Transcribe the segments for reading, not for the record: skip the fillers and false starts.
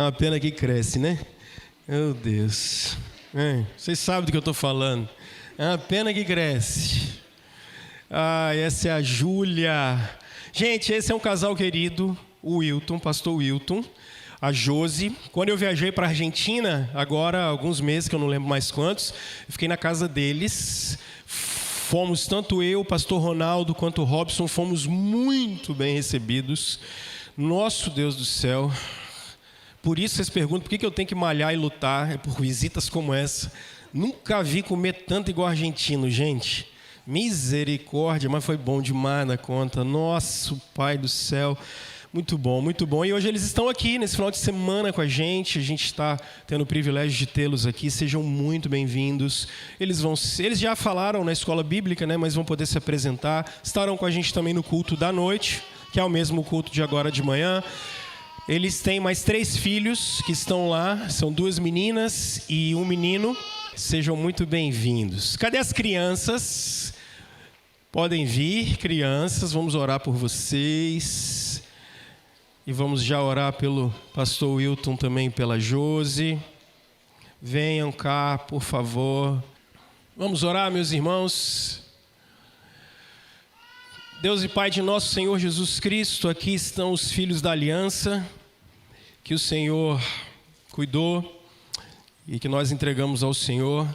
uma pena que cresce, né? Meu Deus. Vocês sabem do que eu estou falando. É uma pena que cresce. Essa é a Júlia. Gente, esse é um casal querido, o Wilton, pastor Wilton, a Josi. Quando eu viajei para a Argentina, agora há alguns meses, que eu não lembro mais quantos, eu fiquei na casa deles. Fomos, tanto eu, o pastor Ronaldo, quanto o Robson, fomos muito bem recebidos. Nosso Deus do céu. Por isso vocês perguntam, por que eu tenho que malhar e lutar? É por visitas como essa. Nunca vi comer tanto igual argentino, gente. Misericórdia, mas foi bom demais na conta. Nosso Pai do céu. Muito bom, muito bom. E hoje eles estão aqui nesse final de semana com a gente está tendo o privilégio de tê-los aqui. Sejam muito bem-vindos. Eles já falaram na escola bíblica, né? Mas vão poder se apresentar. Estarão com a gente também no culto da noite, que é o mesmo culto de agora de manhã. Eles têm mais 3 filhos que estão lá. São 2 meninas e 1 menino. Sejam muito bem-vindos. Cadê as crianças? Podem vir, crianças. Vamos orar por vocês. E vamos já orar pelo pastor Wilton também, pela Josi. Venham cá, por favor. Vamos orar, meus irmãos. Deus e Pai de nosso Senhor Jesus Cristo, aqui estão os filhos da aliança, que o Senhor cuidou e que nós entregamos ao Senhor,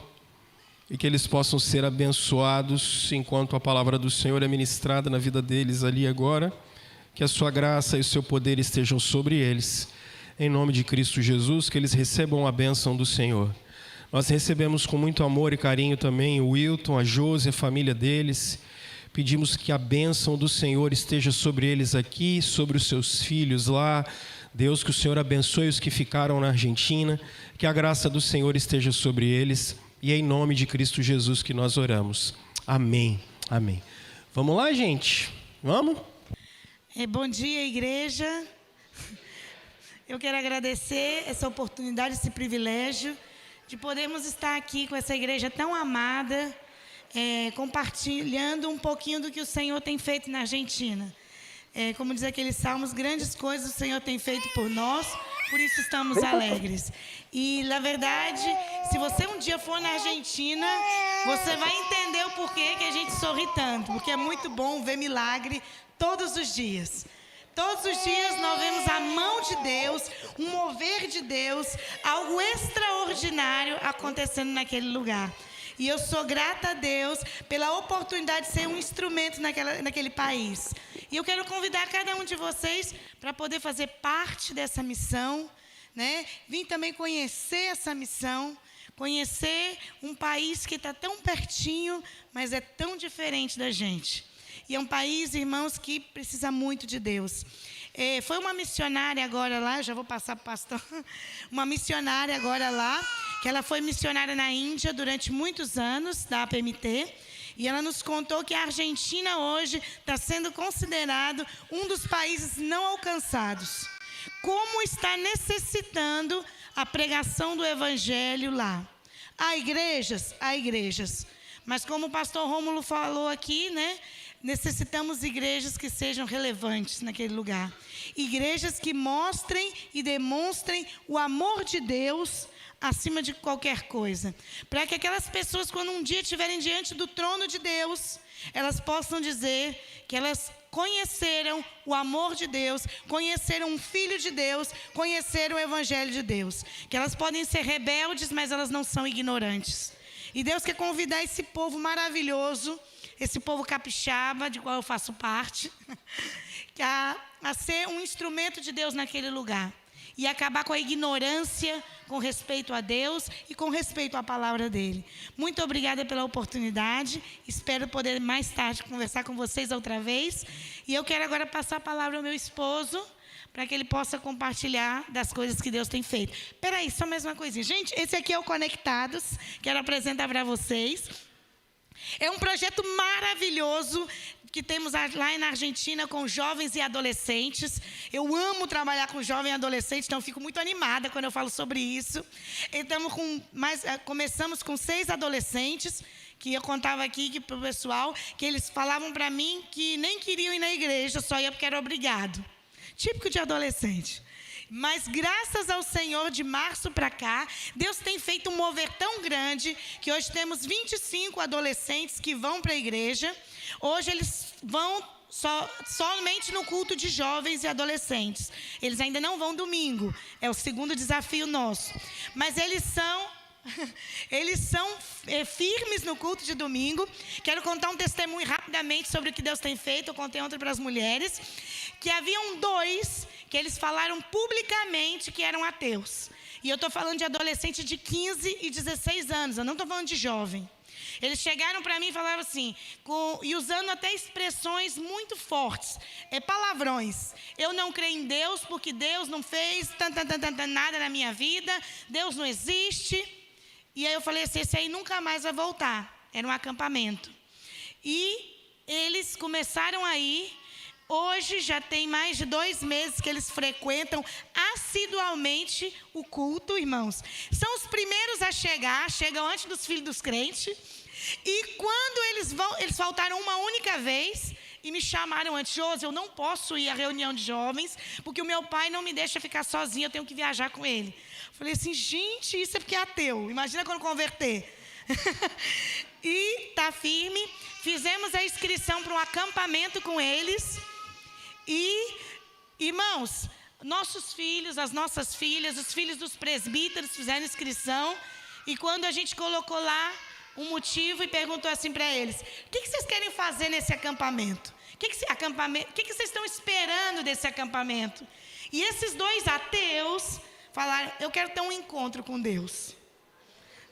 e que eles possam ser abençoados enquanto a palavra do Senhor é ministrada na vida deles ali agora. Que a sua graça e o seu poder estejam sobre eles. Em nome de Cristo Jesus, que eles recebam a bênção do Senhor. Nós recebemos com muito amor e carinho também o Wilton, a Josi, a família deles. Pedimos que a bênção do Senhor esteja sobre eles aqui, sobre os seus filhos lá. Deus, que o Senhor abençoe os que ficaram na Argentina. Que a graça do Senhor esteja sobre eles. E é em nome de Cristo Jesus que nós oramos. Amém. Amém. Vamos lá, gente? Vamos? Bom dia, igreja. Eu quero agradecer essa oportunidade, esse privilégio de podermos estar aqui com essa igreja tão amada, compartilhando um pouquinho do que o Senhor tem feito na Argentina. Como diz aqueles salmos, grandes coisas o Senhor tem feito por nós, por isso estamos alegres. E, na verdade, se você um dia for na Argentina, você vai entender o porquê que a gente sorri tanto, porque é muito bom ver milagre todos os dias. Todos os dias nós vemos a mão de Deus, um mover de Deus, algo extraordinário acontecendo naquele lugar. E eu sou grata a Deus pela oportunidade de ser um instrumento naquele país. E eu quero convidar cada um de vocês para poder fazer parte dessa missão, né? Vim também conhecer essa missão, conhecer um país que está tão pertinho, mas é tão diferente da gente. E é um país, irmãos, que precisa muito de Deus. Foi uma missionária agora lá, já vou passar para o pastor, uma missionária agora lá, que ela foi missionária na Índia durante muitos anos, da APMT, e ela nos contou que a Argentina hoje está sendo considerado um dos países não alcançados. Como está necessitando a pregação do Evangelho lá. Há igrejas, mas como o pastor Rômulo falou aqui, né? Necessitamos igrejas que sejam relevantes naquele lugar. Igrejas que mostrem e demonstrem o amor de Deus acima de qualquer coisa. Para que aquelas pessoas, quando um dia estiverem diante do trono de Deus, elas possam dizer que elas conheceram o amor de Deus, conheceram um Filho de Deus, conheceram o Evangelho de Deus. Que elas podem ser rebeldes, mas elas não são ignorantes. E Deus quer convidar esse povo maravilhoso, esse povo capixaba, de qual eu faço parte, a ser um instrumento de Deus naquele lugar. E acabar com a ignorância com respeito a Deus e com respeito à palavra dele. Muito obrigada pela oportunidade. Espero poder mais tarde conversar com vocês outra vez. E eu quero agora passar a palavra ao meu esposo, para que ele possa compartilhar das coisas que Deus tem feito. Espera aí, só mais uma coisinha. Gente, esse aqui é o Conectados. Quero apresentar para vocês. É um projeto maravilhoso que temos lá na Argentina com jovens e adolescentes. Eu amo trabalhar com jovens e adolescentes, então eu fico muito animada quando eu falo sobre isso. Começamos com 6 adolescentes, que eu contava aqui para o pessoal, que eles falavam para mim que nem queriam ir na igreja, só ia porque era obrigado. Típico de adolescente. Mas graças ao Senhor, de março para cá, Deus tem feito um mover tão grande que hoje temos 25 adolescentes que vão para a igreja. Hoje eles vão somente no culto de jovens e adolescentes. Eles ainda não vão domingo. É o segundo desafio nosso. Mas eles são firmes no culto de domingo. Quero contar um testemunho rapidamente sobre o que Deus tem feito. Eu contei ontem para as mulheres que haviam 2 que eles falaram publicamente que eram ateus. E eu estou falando de adolescente de 15 e 16 anos. Eu não estou falando de jovem. Eles chegaram para mim e falaram assim, e usando até expressões muito fortes, palavrões. Eu não creio em Deus porque Deus não fez nada na minha vida. Deus não existe. E aí eu falei assim, esse aí nunca mais vai voltar. Era um acampamento. E eles começaram a ir. Hoje já tem mais de 2 meses que eles frequentam assiduamente o culto, irmãos. São os primeiros a chegar, chegam antes dos filhos dos crentes. E quando eles vão, eles faltaram uma única vez e me chamaram antes. Josi, eu não posso ir à reunião de jovens, porque o meu pai não me deixa ficar sozinha, eu tenho que viajar com ele. Falei assim, gente, isso é porque é ateu. Imagina quando converter. E tá firme. Fizemos a inscrição para um acampamento com eles. E, irmãos, nossos filhos, as nossas filhas, os filhos dos presbíteros fizeram inscrição. E quando a gente colocou lá um motivo e perguntou assim para eles, o que vocês querem fazer nesse acampamento? O que vocês estão esperando desse acampamento? E esses 2 ateus falaram, eu quero ter um encontro com Deus.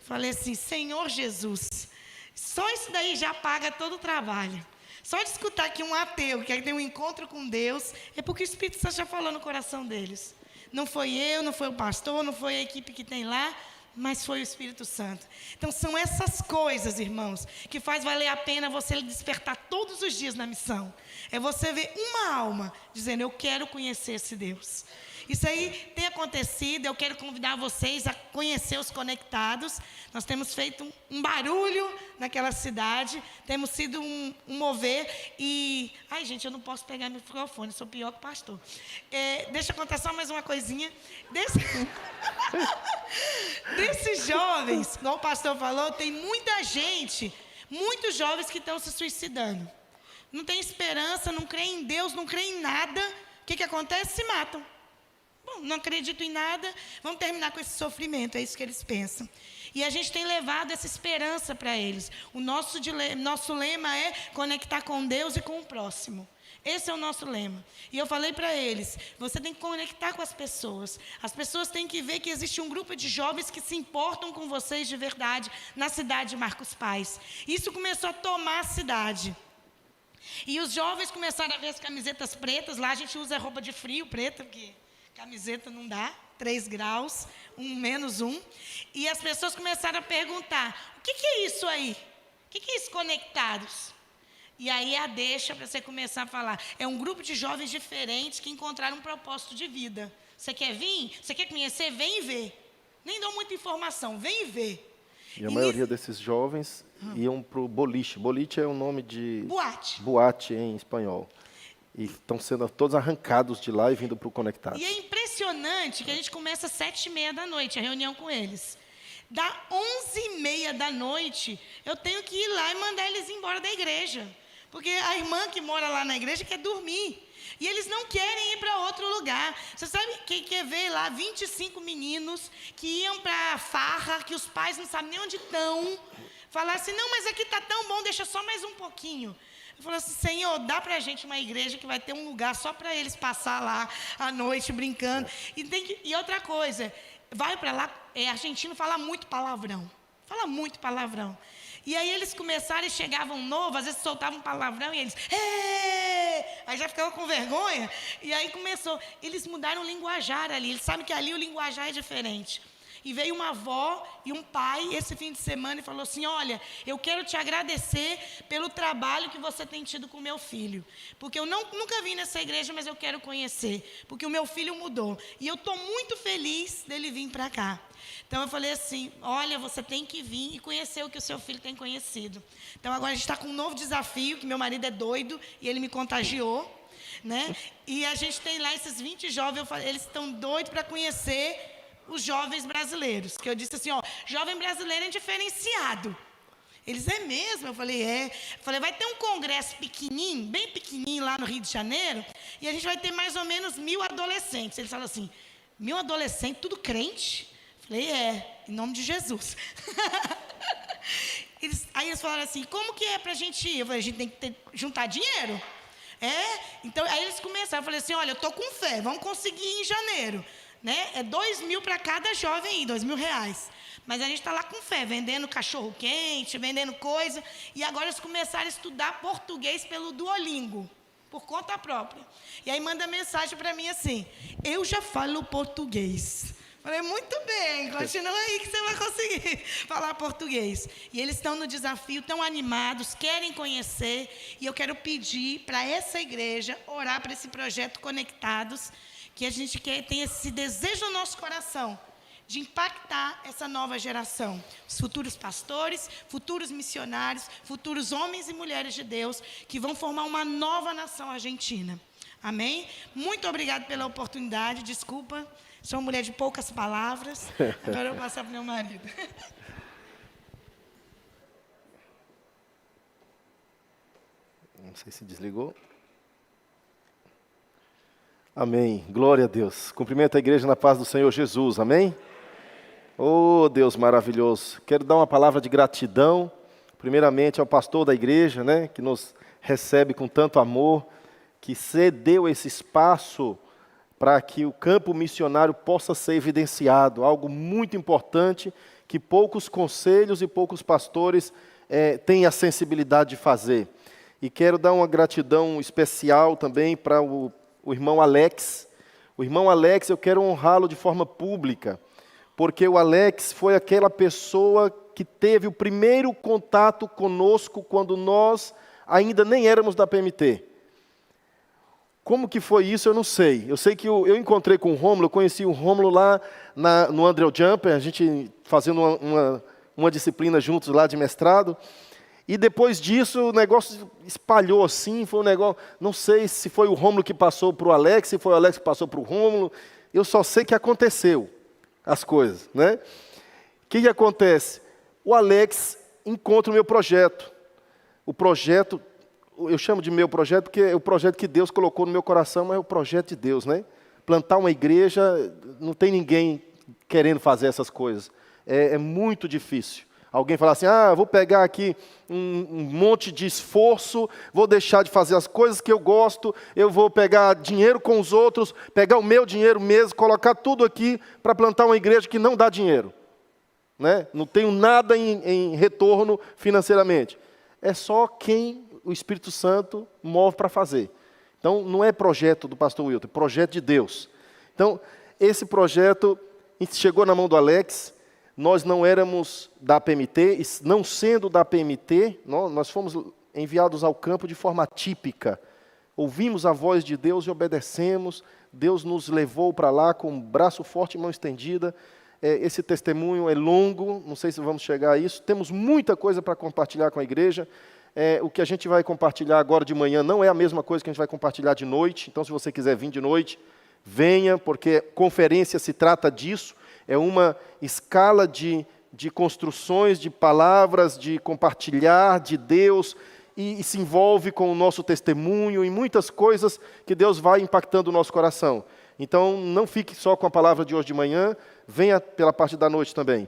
Falei assim, Senhor Jesus, só isso daí já paga todo o trabalho. Só de escutar que um ateu quer ter um encontro com Deus, é porque o Espírito Santo já falou no coração deles. Não foi eu, não foi o pastor, não foi a equipe que tem lá, mas foi o Espírito Santo. Então são essas coisas, irmãos, que faz valer a pena você despertar todos os dias na missão. É você ver uma alma dizendo, eu quero conhecer esse Deus. Isso aí tem acontecido, eu quero convidar vocês a conhecer os Conectados. Nós temos feito um barulho naquela cidade, temos sido um mover e... Ai, gente, eu não posso pegar meu microfone, sou pior que o pastor. Deixa eu contar só mais uma coisinha. Desses jovens, como o pastor falou, tem muita gente, muitos jovens que estão se suicidando. Não tem esperança, não creem em Deus, não creem em nada. O que acontece? Se matam. Bom, não acredito em nada, vamos terminar com esse sofrimento, é isso que eles pensam. E a gente tem levado essa esperança para eles. O nosso lema é conectar com Deus e com o próximo. Esse é o nosso lema. E eu falei para eles, você tem que conectar com as pessoas. As pessoas têm que ver que existe um grupo de jovens que se importam com vocês de verdade, na cidade de Marcos Paz. Isso começou a tomar a cidade. E os jovens começaram a ver as camisetas pretas, lá a gente usa roupa de frio preta, porque... camiseta não dá, 3 graus, -1. E as pessoas começaram a perguntar, o que é isso aí? O que é isso, Conectados? E aí a deixa para você começar a falar. É um grupo de jovens diferentes que encontraram um propósito de vida. Você quer vir? Você quer conhecer? Vem ver. Nem dou muita informação, vem ver. E a maioria desses jovens iam para o boliche. Boliche é um nome de... Boate. Boate em espanhol. E estão sendo todos arrancados de lá e vindo para o Conectados. E é impressionante que a gente começa às 7h30 a reunião com eles. Da 11h30 eu tenho que ir lá e mandar eles embora da igreja. Porque a irmã que mora lá na igreja quer dormir. E eles não querem ir para outro lugar. Você sabe quem quer ver lá 25 meninos que iam para a farra, que os pais não sabem nem onde estão. Falar assim, não, mas aqui está tão bom, deixa só mais um pouquinho. Eu falei assim, Senhor, dá para a gente uma igreja que vai ter um lugar só para eles passar lá à noite brincando. E outra coisa, vai para lá, argentino fala muito palavrão. Fala muito palavrão. E aí eles começaram e chegavam novos, às vezes soltavam um palavrão e eles... Aí já ficavam com vergonha. E aí começou. Eles mudaram o linguajar ali. Eles sabem que ali o linguajar é diferente. E veio uma avó e um pai esse fim de semana e falou assim, olha, eu quero te agradecer pelo trabalho que você tem tido com o meu filho. Porque eu nunca vim nessa igreja, mas eu quero conhecer. Porque o meu filho mudou. E eu estou muito feliz dele vir para cá. Então eu falei assim, olha, você tem que vir e conhecer o que o seu filho tem conhecido. Então agora a gente está com um novo desafio, que meu marido é doido e ele me contagiou. né? E a gente tem lá esses 20 jovens, eles estão doidos para conhecer os jovens brasileiros. Que eu disse assim, ó, jovem brasileiro é diferenciado. Eles, é mesmo? Eu falei, é. Eu falei, vai ter um congresso pequenininho, bem pequenininho lá no Rio de Janeiro, e a gente vai ter mais ou menos 1000 adolescentes. Eles falam assim, 1000 adolescentes, tudo crente? Eu falei, em nome de Jesus. Aí eles falaram assim, como que é pra gente ir? Eu falei, a gente tem que juntar dinheiro. Então, aí eles começaram, eu falei assim, olha, eu tô com fé, vamos conseguir ir em janeiro. Né? É 2.000 para cada jovem aí, R$2.000. Mas a gente está lá com fé, vendendo cachorro-quente, vendendo coisa. E agora eles começaram a estudar português pelo Duolingo, por conta própria. E aí manda mensagem para mim assim, eu já falo português. Falei, muito bem, continua aí que você vai conseguir falar português. E eles estão no desafio, tão animados, querem conhecer. E eu quero pedir para essa igreja orar para esse projeto Conectados, que a gente tem esse desejo no nosso coração de impactar essa nova geração. Os futuros pastores, futuros missionários, futuros homens e mulheres de Deus, que vão formar uma nova nação argentina. Amém? Muito obrigado pela oportunidade, desculpa, sou uma mulher de poucas palavras, agora eu vou passar para o meu marido. Não sei se desligou. Amém. Glória a Deus. Cumprimento a igreja na paz do Senhor Jesus. Amém? Oh, Deus maravilhoso. Quero dar uma palavra de gratidão, primeiramente ao pastor da igreja, né, que nos recebe com tanto amor, que cedeu esse espaço para que o campo missionário possa ser evidenciado. Algo muito importante que poucos conselhos e poucos pastores têm a sensibilidade de fazer. E quero dar uma gratidão especial também para o irmão Alex. O irmão Alex, eu quero honrá-lo de forma pública, porque o Alex foi aquela pessoa que teve o primeiro contato conosco quando nós ainda nem éramos da PMT. Como que foi isso, eu não sei. Eu sei que eu encontrei com o Rômulo, eu conheci o Rômulo lá no André Jumper, a gente fazendo uma disciplina juntos lá de mestrado. E depois disso o negócio espalhou assim, foi um negócio, não sei se foi o Rômulo que passou para o Alex, se foi o Alex que passou para o Rômulo, eu só sei que aconteceu as coisas, né? O que acontece? O Alex encontra o meu projeto. O projeto, eu chamo de meu projeto porque é o projeto que Deus colocou no meu coração, mas é o projeto de Deus, né? Plantar uma igreja, não tem ninguém querendo fazer essas coisas. É muito difícil. Alguém fala assim, vou pegar aqui um monte de esforço, vou deixar de fazer as coisas que eu gosto, eu vou pegar dinheiro com os outros, pegar o meu dinheiro mesmo, colocar tudo aqui para plantar uma igreja que não dá dinheiro. Né? Não tenho nada em retorno financeiramente. É só quem o Espírito Santo move para fazer. Então, não é projeto do pastor Wilton, é projeto de Deus. Então, esse projeto chegou na mão do Alex. Nós não éramos da PMT, não sendo da PMT, nós fomos enviados ao campo de forma típica. Ouvimos a voz de Deus e obedecemos. Deus nos levou para lá com um braço forte e mão estendida. Esse testemunho é longo, não sei se vamos chegar a isso. Temos muita coisa para compartilhar com a igreja. O que a gente vai compartilhar agora de manhã não é a mesma coisa que a gente vai compartilhar de noite. Então, se você quiser vir de noite, venha, porque conferência se trata disso. É uma escala de construções, de palavras, de compartilhar de Deus, e se envolve com o nosso testemunho e muitas coisas que Deus vai impactando o nosso coração. Então, não fique só com a palavra de hoje de manhã, venha pela parte da noite também.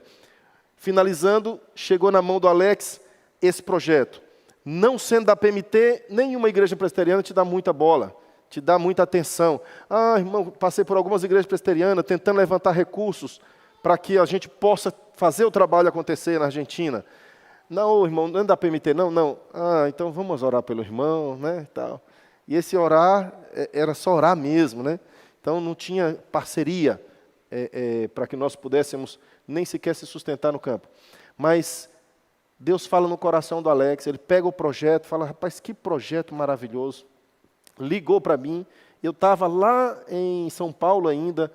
Finalizando, chegou na mão do Alex esse projeto. Não sendo da PMT, nenhuma igreja presbiteriana te dá muita bola, te dá muita atenção. Irmão, passei por algumas igrejas presbiterianas tentando levantar recursos para que a gente possa fazer o trabalho acontecer na Argentina. Não, irmão, não é da PMT, não. Então vamos orar pelo irmão, né, tal. E esse orar, era só orar mesmo, né? Então não tinha parceria para que nós pudéssemos nem sequer se sustentar no campo. Mas Deus fala no coração do Alex, ele pega o projeto, fala, rapaz, que projeto maravilhoso. Ligou para mim, eu estava lá em São Paulo ainda,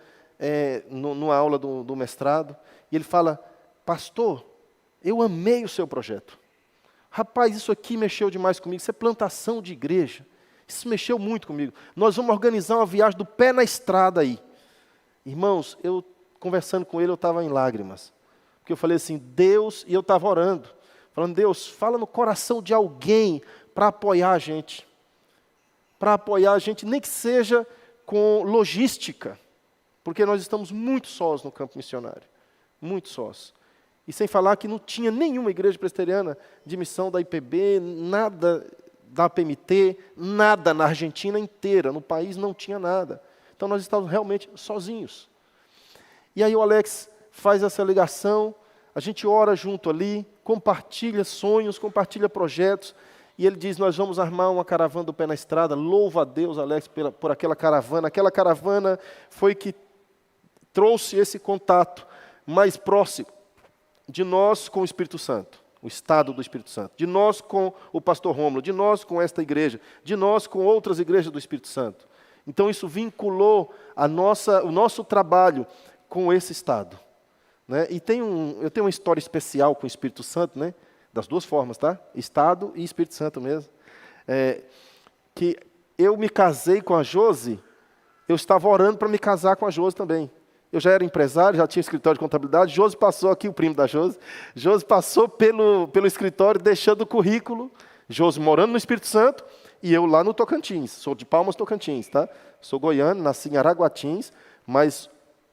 numa aula do mestrado, e ele fala, pastor, eu amei o seu projeto. Rapaz, isso aqui mexeu demais comigo, isso é plantação de igreja. Isso mexeu muito comigo. Nós vamos organizar uma viagem do pé na estrada aí. Irmãos, eu conversando com ele, eu estava em lágrimas. Porque eu falei assim, Deus, e eu estava orando. Falando, Deus, fala no coração de alguém para apoiar a gente. Para apoiar a gente, nem que seja com logística. Porque nós estamos muito sós no campo missionário. Muito sós. E sem falar que não tinha nenhuma igreja presbiteriana de missão da IPB, nada da PMT, nada na Argentina inteira, no país não tinha nada. Então nós estávamos realmente sozinhos. E aí o Alex faz essa ligação, a gente ora junto ali, compartilha sonhos, compartilha projetos, e ele diz, nós vamos armar uma caravana do pé na estrada. Louva a Deus, Alex, por aquela caravana. Aquela caravana foi que trouxe esse contato mais próximo de nós com o Espírito Santo, o estado do Espírito Santo, de nós com o pastor Rômulo, de nós com esta igreja, de nós com outras igrejas do Espírito Santo. Então isso vinculou o nosso trabalho com esse estado. Né? E eu tenho uma história especial com o Espírito Santo, né? Das duas formas, tá? Estado e Espírito Santo mesmo. Que eu me casei com a Josi, eu estava orando para me casar com a Josi também. Eu já era empresário, já tinha escritório de contabilidade. Josi passou aqui, o primo da Josi. Josi passou pelo escritório, deixando o currículo. Josi morando no Espírito Santo e eu lá no Tocantins. Sou de Palmas, Tocantins, tá? Sou goiano, nasci em Araguatins, mas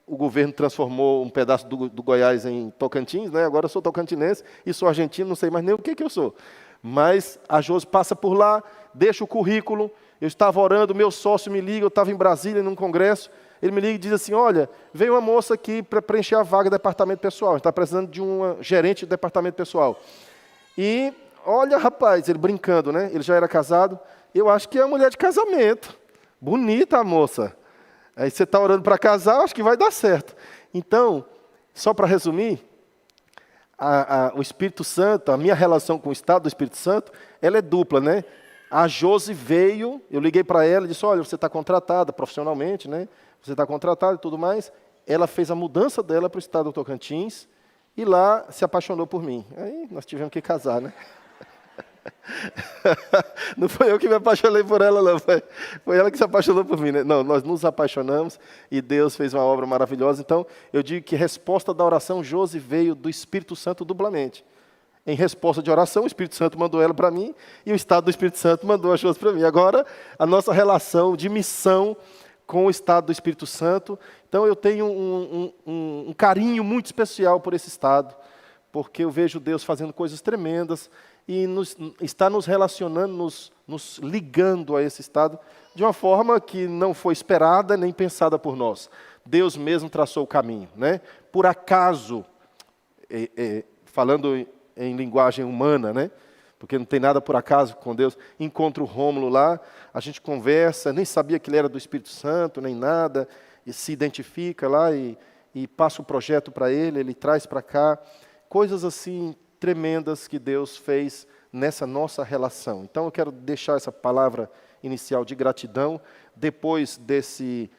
o governo transformou um pedaço do Goiás em Tocantins, né? Agora eu sou tocantinense e sou argentino, não sei mais nem o que eu sou. Mas a Josi passa por lá, deixa o currículo. Eu estava orando, meu sócio me liga, eu estava em Brasília, num congresso. Ele me liga e diz assim, olha, veio uma moça aqui para preencher a vaga do departamento pessoal. A gente está precisando de uma gerente de departamento pessoal. E, olha, rapaz, ele brincando, né? Ele já era casado. Eu acho que é uma mulher de casamento. Bonita a moça. Aí você está orando para casar, acho que vai dar certo. Então, só para resumir, o Espírito Santo, a minha relação com o Estado do Espírito Santo, ela é dupla, né? A Josi veio, eu liguei para ela e disse, olha, você está contratada profissionalmente, né? Você está contratada e tudo mais. Ela fez a mudança dela para o estado do Tocantins e lá se apaixonou por mim. Aí nós tivemos que casar, né? Não foi eu que me apaixonei por ela, não. Foi ela que se apaixonou por mim, né? Não, nós nos apaixonamos e Deus fez uma obra maravilhosa. Então, eu digo que a resposta da oração, Josi, veio do Espírito Santo duplamente. Em resposta de oração, o Espírito Santo mandou ela para mim e o estado do Espírito Santo mandou a Josi para mim. Agora, a nossa relação de missão com o estado do Espírito Santo. Então, eu tenho um carinho muito especial por esse estado, porque eu vejo Deus fazendo coisas tremendas e está nos relacionando, nos ligando a esse estado de uma forma que não foi esperada nem pensada por nós. Deus mesmo traçou o caminho, né? Por acaso, falando em linguagem humana, né? Porque não tem nada por acaso com Deus. Encontro o Rômulo lá, a gente conversa, nem sabia que ele era do Espírito Santo, nem nada, e se identifica lá e passa o projeto para ele, ele traz para cá. Coisas assim tremendas que Deus fez nessa nossa relação. Então eu quero deixar essa palavra inicial de gratidão, depois desse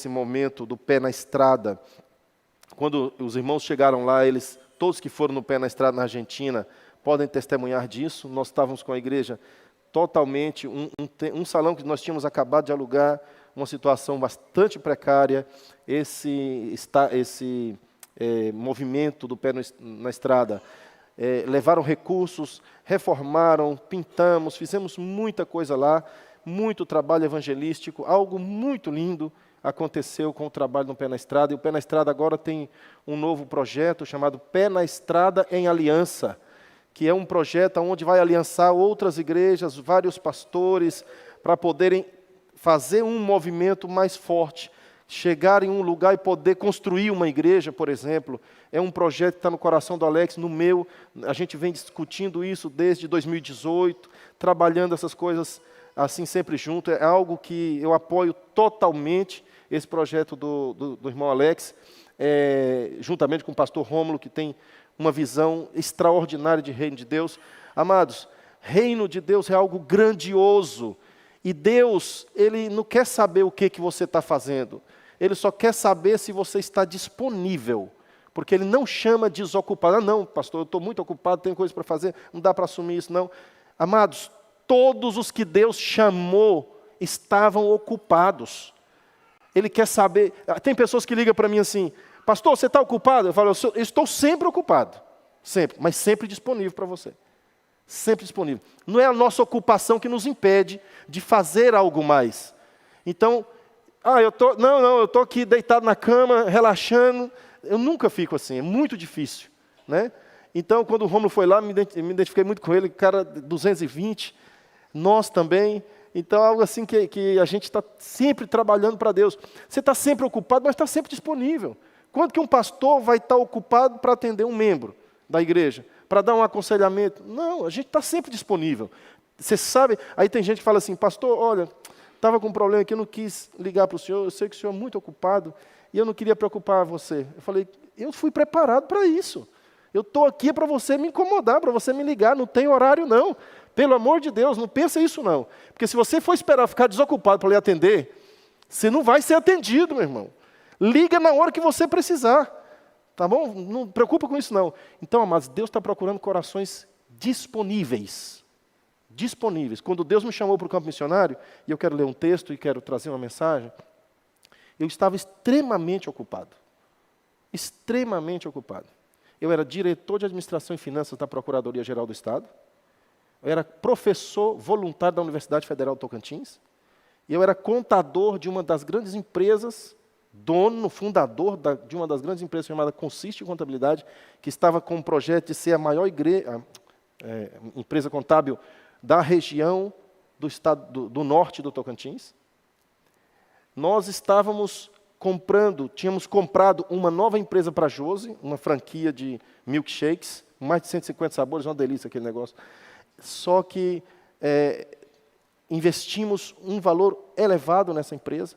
momento do pé na estrada. Quando os irmãos chegaram lá, todos que foram no pé na estrada na Argentina, podem testemunhar disso. Nós estávamos com a igreja totalmente, um salão que nós tínhamos acabado de alugar, uma situação bastante precária. Esse movimento do pé na estrada, levaram recursos, reformaram, pintamos, fizemos muita coisa lá, muito trabalho evangelístico, algo muito lindo aconteceu com o trabalho no Pé na Estrada. E o Pé na Estrada agora tem um novo projeto chamado Pé na Estrada em Aliança, que é um projeto onde vai aliançar outras igrejas, vários pastores, para poderem fazer um movimento mais forte, chegar em um lugar e poder construir uma igreja, por exemplo. É um projeto que está no coração do Alex, no meu. A gente vem discutindo isso desde 2018, trabalhando essas coisas assim sempre junto. É algo que eu apoio totalmente, esse projeto do irmão Alex, juntamente com o pastor Rômulo, que tem uma visão extraordinária de reino de Deus. Amados, reino de Deus é algo grandioso. E Deus, Ele não quer saber o que você está fazendo. Ele só quer saber se você está disponível. Porque Ele não chama desocupado. Ah, não, pastor, eu estou muito ocupado, tenho coisa para fazer, não dá para assumir isso, não. Amados, todos os que Deus chamou estavam ocupados. Ele quer saber. Tem pessoas que ligam para mim assim: pastor, você está ocupado? Eu falo: eu estou sempre ocupado. Sempre, mas sempre disponível para você. Sempre disponível. Não é a nossa ocupação que nos impede de fazer algo mais. Então, eu estou aqui deitado na cama, relaxando. Eu nunca fico assim, é muito difícil, né? Então, quando o Rômulo foi lá, me identifiquei muito com ele, cara 220, nós também. Então, algo assim que a gente está sempre trabalhando para Deus. Você está sempre ocupado, mas está sempre disponível. Quando que um pastor vai estar ocupado para atender um membro da igreja? Para dar um aconselhamento? Não, a gente está sempre disponível. Você sabe, aí tem gente que fala assim: pastor, olha, estava com um problema aqui, eu não quis ligar para o senhor, eu sei que o senhor é muito ocupado, e eu não queria preocupar você. Eu falei: eu fui preparado para isso. Eu estou aqui para você me incomodar, para você me ligar, não tem horário não. Pelo amor de Deus, não pensa isso não. Porque se você for esperar ficar desocupado para lhe atender, você não vai ser atendido, meu irmão. Liga na hora que você precisar. Tá bom? Não preocupa com isso não. Então, amados, Deus está procurando corações disponíveis. Disponíveis. Quando Deus me chamou para o campo missionário, e eu quero ler um texto e quero trazer uma mensagem, eu estava extremamente ocupado. Extremamente ocupado. Eu era diretor de administração e finanças da Procuradoria-Geral do Estado. Eu era professor voluntário da Universidade Federal do Tocantins. E eu era contador de uma das grandes empresas, fundador de uma das grandes empresas chamada Consiste Contabilidade, que estava com um projeto de ser a maior empresa contábil da região do estado do norte do Tocantins. Nós tínhamos comprado uma nova empresa para a Josi, uma franquia de milkshakes, mais de 150 sabores, uma delícia aquele negócio. Só que investimos um valor elevado nessa empresa.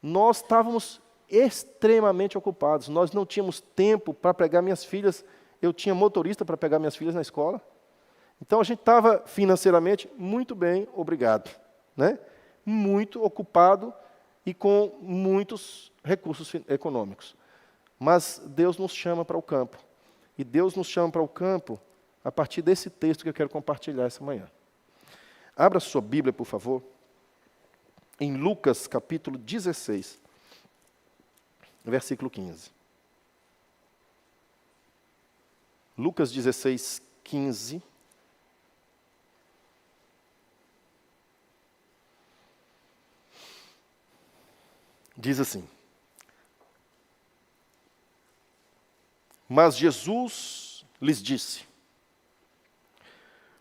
Nós estávamos extremamente ocupados, nós não tínhamos tempo para pegar minhas filhas, eu tinha motorista para pegar minhas filhas na escola. Então a gente estava financeiramente muito bem, obrigado, né? Muito ocupado e com muitos recursos econômicos. Mas Deus nos chama para o campo. E Deus nos chama para o campo a partir desse texto que eu quero compartilhar essa manhã. Abra sua Bíblia, por favor, em Lucas, capítulo 16, versículo 15. Lucas 16, 15. Diz assim: mas Jesus lhes disse: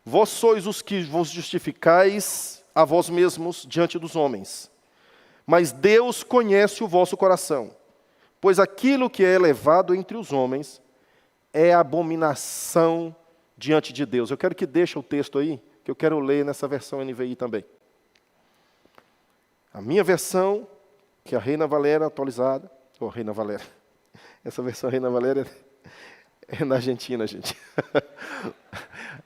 vós sois os que vos justificais a vós mesmos diante dos homens, mas Deus conhece o vosso coração, pois aquilo que é elevado entre os homens é abominação diante de Deus. Eu quero que deixe o texto aí, que eu quero ler nessa versão NVI também. A minha versão, que é a Reina Valera atualizada, ou Reina Valera, essa versão Reina Valera é na Argentina, gente.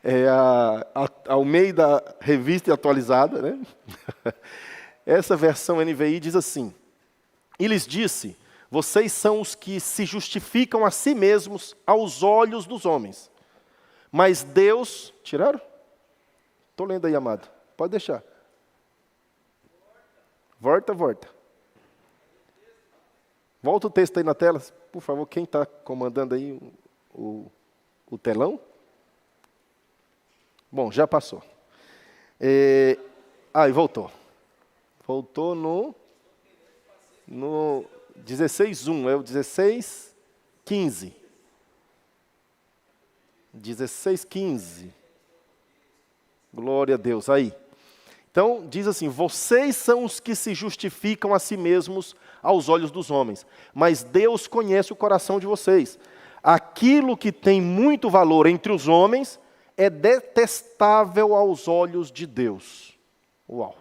É a Almeida Revista Atualizada, né? Essa versão NVI diz assim: e lhes disse, vocês são os que se justificam a si mesmos aos olhos dos homens, mas Deus... Tiraram? Estou lendo aí, amado. Pode deixar. Volta. Volta o texto aí na tela, por favor. Quem está comandando aí o telão? Bom, já passou. E voltou. Voltou no 16:1, é o 16:15. 16:15. Glória a Deus, aí. Então, diz assim: vocês são os que se justificam a si mesmos aos olhos dos homens, mas Deus conhece o coração de vocês. Aquilo que tem muito valor entre os homens é detestável aos olhos de Deus. Uau!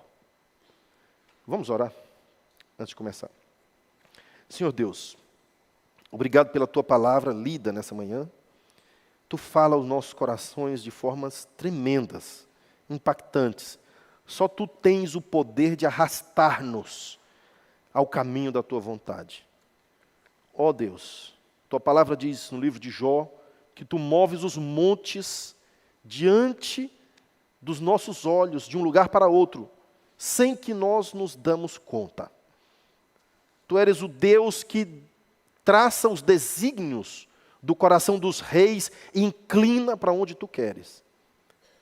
Vamos orar antes de começar. Senhor Deus, obrigado pela Tua palavra lida nessa manhã. Tu fala aos nossos corações de formas tremendas, impactantes. Só Tu tens o poder de arrastar-nos ao caminho da Tua vontade. Ó Deus, Tua palavra diz no livro de Jó que Tu moves os montes diante dos nossos olhos, de um lugar para outro. sem que nós nos damos conta. Tu eres o Deus que traça os desígnios do coração dos reis e inclina para onde tu queres.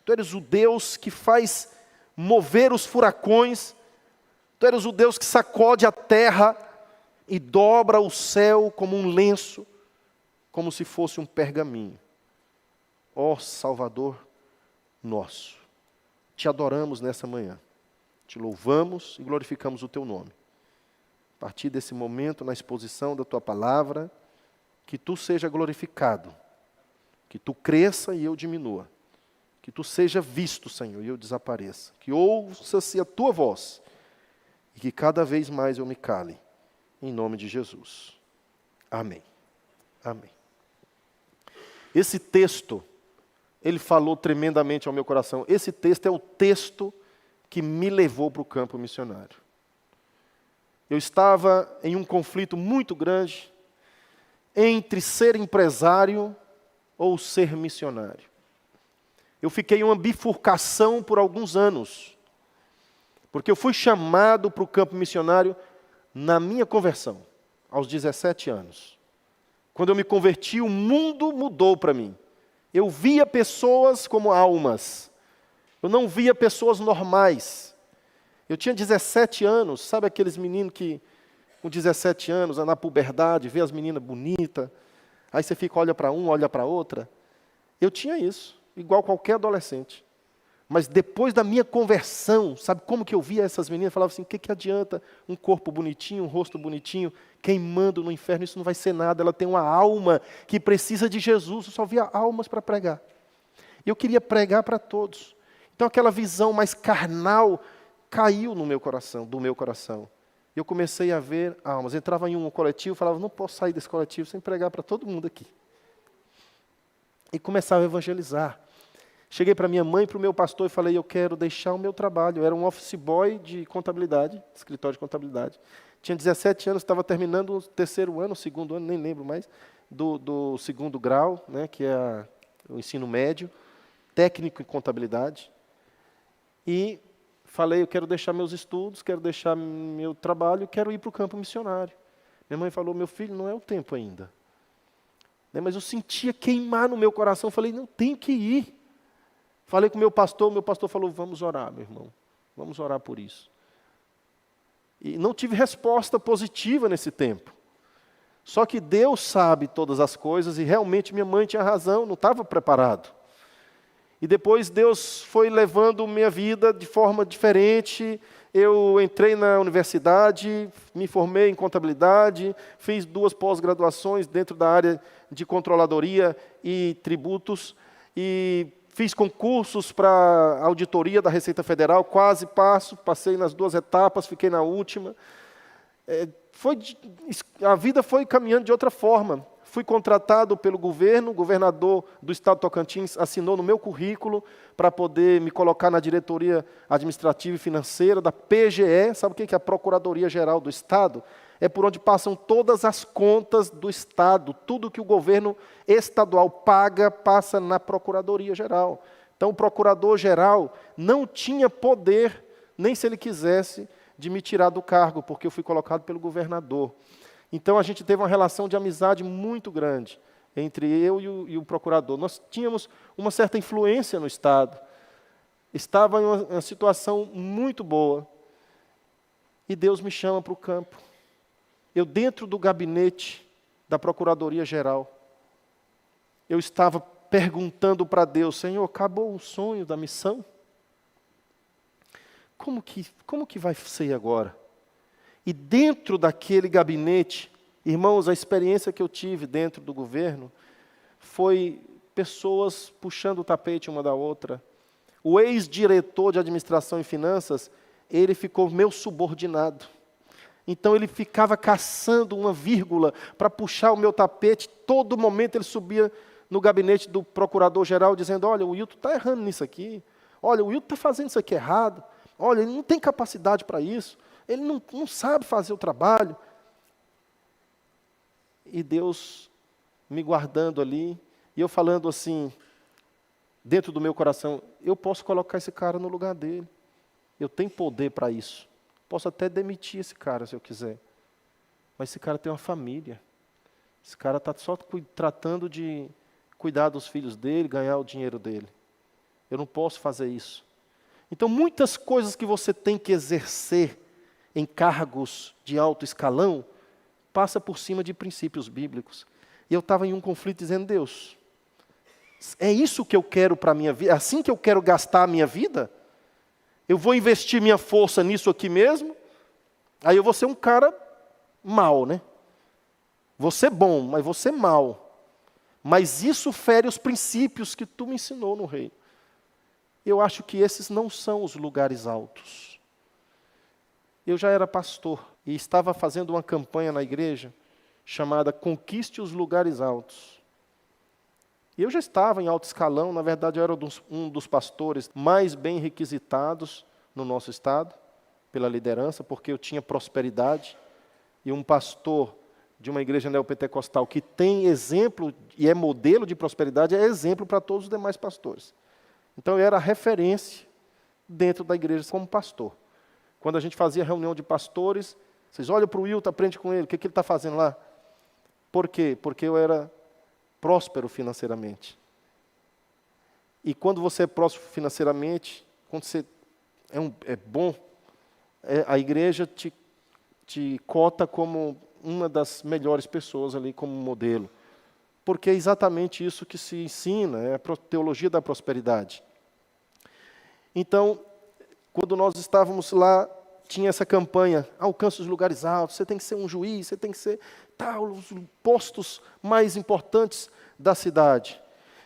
Tu eres o Deus que faz mover os furacões. Tu eres o Deus que sacode a terra e dobra o céu como um lenço, como se fosse um pergaminho. Ó Salvador nosso, te adoramos nessa manhã. Te louvamos e glorificamos o teu nome. A partir desse momento, na exposição da tua palavra, que tu seja glorificado, que tu cresça e eu diminua, que tu seja visto, Senhor, e eu desapareça, que ouça-se a tua voz e que cada vez mais eu me cale, em nome de Jesus. Amém. Amém. Esse texto, ele falou tremendamente ao meu coração. Esse texto é o texto que me levou para o campo missionário. Eu estava em um conflito muito grande entre ser empresário ou ser missionário. Eu fiquei em uma bifurcação por alguns anos, porque eu fui chamado para o campo missionário na minha conversão, aos 17 anos. Quando eu me converti, o mundo mudou para mim. Eu via pessoas como almas. Eu não via pessoas normais. Eu tinha 17 anos, sabe aqueles meninos que com 17 anos, na puberdade, vê as meninas bonitas, aí você fica, olha para um, olha para outra. Eu tinha isso, igual qualquer adolescente. Mas depois da minha conversão, sabe como que eu via essas meninas? Eu falava assim, o que adianta um corpo bonitinho, um rosto bonitinho, queimando no inferno, isso não vai ser nada. Ela tem uma alma que precisa de Jesus. Eu só via almas para pregar. Eu queria pregar para todos. Então aquela visão mais carnal caiu no meu coração, do meu coração. Eu comecei a ver almas. Entrava em um coletivo, falava, não posso sair desse coletivo sem pregar para todo mundo aqui. E começava a evangelizar. Cheguei para minha mãe e para o meu pastor e falei, eu quero deixar o meu trabalho. Eu era um office boy de contabilidade, escritório de contabilidade. Tinha 17 anos, estava terminando o terceiro ano, o segundo ano, nem lembro mais, do segundo grau, né, que é o ensino médio, técnico em contabilidade. E falei, eu quero deixar meus estudos, quero deixar meu trabalho, quero ir para o campo missionário. Minha mãe falou, meu filho, não é o tempo ainda. Mas eu sentia queimar no meu coração, falei, não, tenho que ir. Falei com o meu pastor falou, vamos orar, meu irmão, vamos orar por isso. E não tive resposta positiva nesse tempo. Só que Deus sabe todas as coisas e realmente minha mãe tinha razão, não estava preparado. E depois Deus foi levando minha vida de forma diferente. Eu entrei na universidade, me formei em contabilidade, fiz 2 pós-graduações dentro da área de controladoria e tributos, e fiz concursos para auditoria da Receita Federal, quase passei nas 2 etapas, fiquei na última. A vida foi caminhando de outra forma. Fui contratado pelo governo, o governador do estado de Tocantins assinou no meu currículo para poder me colocar na diretoria administrativa e financeira da PGE. Sabe o que é a Procuradoria Geral do Estado? É por onde passam todas as contas do Estado. Tudo que o governo estadual paga, passa na Procuradoria Geral. Então, o Procurador-Geral não tinha poder, nem se ele quisesse, de me tirar do cargo, porque eu fui colocado pelo governador. Então, a gente teve uma relação de amizade muito grande entre eu e o procurador. Nós tínhamos uma certa influência no Estado. Estava em uma situação muito boa. E Deus me chama para o campo. Eu, dentro do gabinete da Procuradoria-Geral, eu estava perguntando para Deus, Senhor, acabou o sonho da missão? Como que vai ser agora? E dentro daquele gabinete, irmãos, a experiência que eu tive dentro do governo foi pessoas puxando o tapete uma da outra. O ex-diretor de administração e finanças, ele ficou meu subordinado. Então ele ficava caçando uma vírgula para puxar o meu tapete. Todo momento ele subia no gabinete do procurador-geral dizendo, olha, o Wilton está errando nisso aqui. Olha, o Wilton está fazendo isso aqui errado. Olha, ele não tem capacidade para isso. Ele não sabe fazer o trabalho. E Deus me guardando ali, e eu falando assim, dentro do meu coração, eu posso colocar esse cara no lugar dele. Eu tenho poder para isso. Posso até demitir esse cara se eu quiser. Mas esse cara tem uma família. Esse cara está só tratando de cuidar dos filhos dele, ganhar o dinheiro dele. Eu não posso fazer isso. Então, muitas coisas que você tem que exercer em cargos de alto escalão, passa por cima de princípios bíblicos. E eu estava em um conflito dizendo, Deus, é isso que eu quero para a minha vida? É assim que eu quero gastar a minha vida? Eu vou investir minha força nisso aqui mesmo? Aí eu vou ser um cara mau, né? Vou ser bom, mas vou ser mau. Mas isso fere os princípios que tu me ensinou no reino. Eu acho que esses não são os lugares altos. Eu já era pastor e estava fazendo uma campanha na igreja chamada Conquiste os Lugares Altos. E eu já estava em alto escalão, na verdade eu era um dos pastores mais bem requisitados no nosso estado, pela liderança, porque eu tinha prosperidade. E um pastor de uma igreja neopentecostal que tem exemplo e é modelo de prosperidade, é exemplo para todos os demais pastores. Então eu era referência dentro da igreja como pastor. Quando a gente fazia reunião de pastores, vocês olham para o Wilton, aprende com ele, o que ele está fazendo lá? Por quê? Porque eu era próspero financeiramente. E quando você é próspero financeiramente, quando você é bom, a igreja te cota como uma das melhores pessoas ali, como modelo. Porque é exatamente isso que se ensina, é a teologia da prosperidade. Então, quando nós estávamos lá, tinha essa campanha, alcance os lugares altos, você tem que ser um juiz, você tem que ser os postos mais importantes da cidade.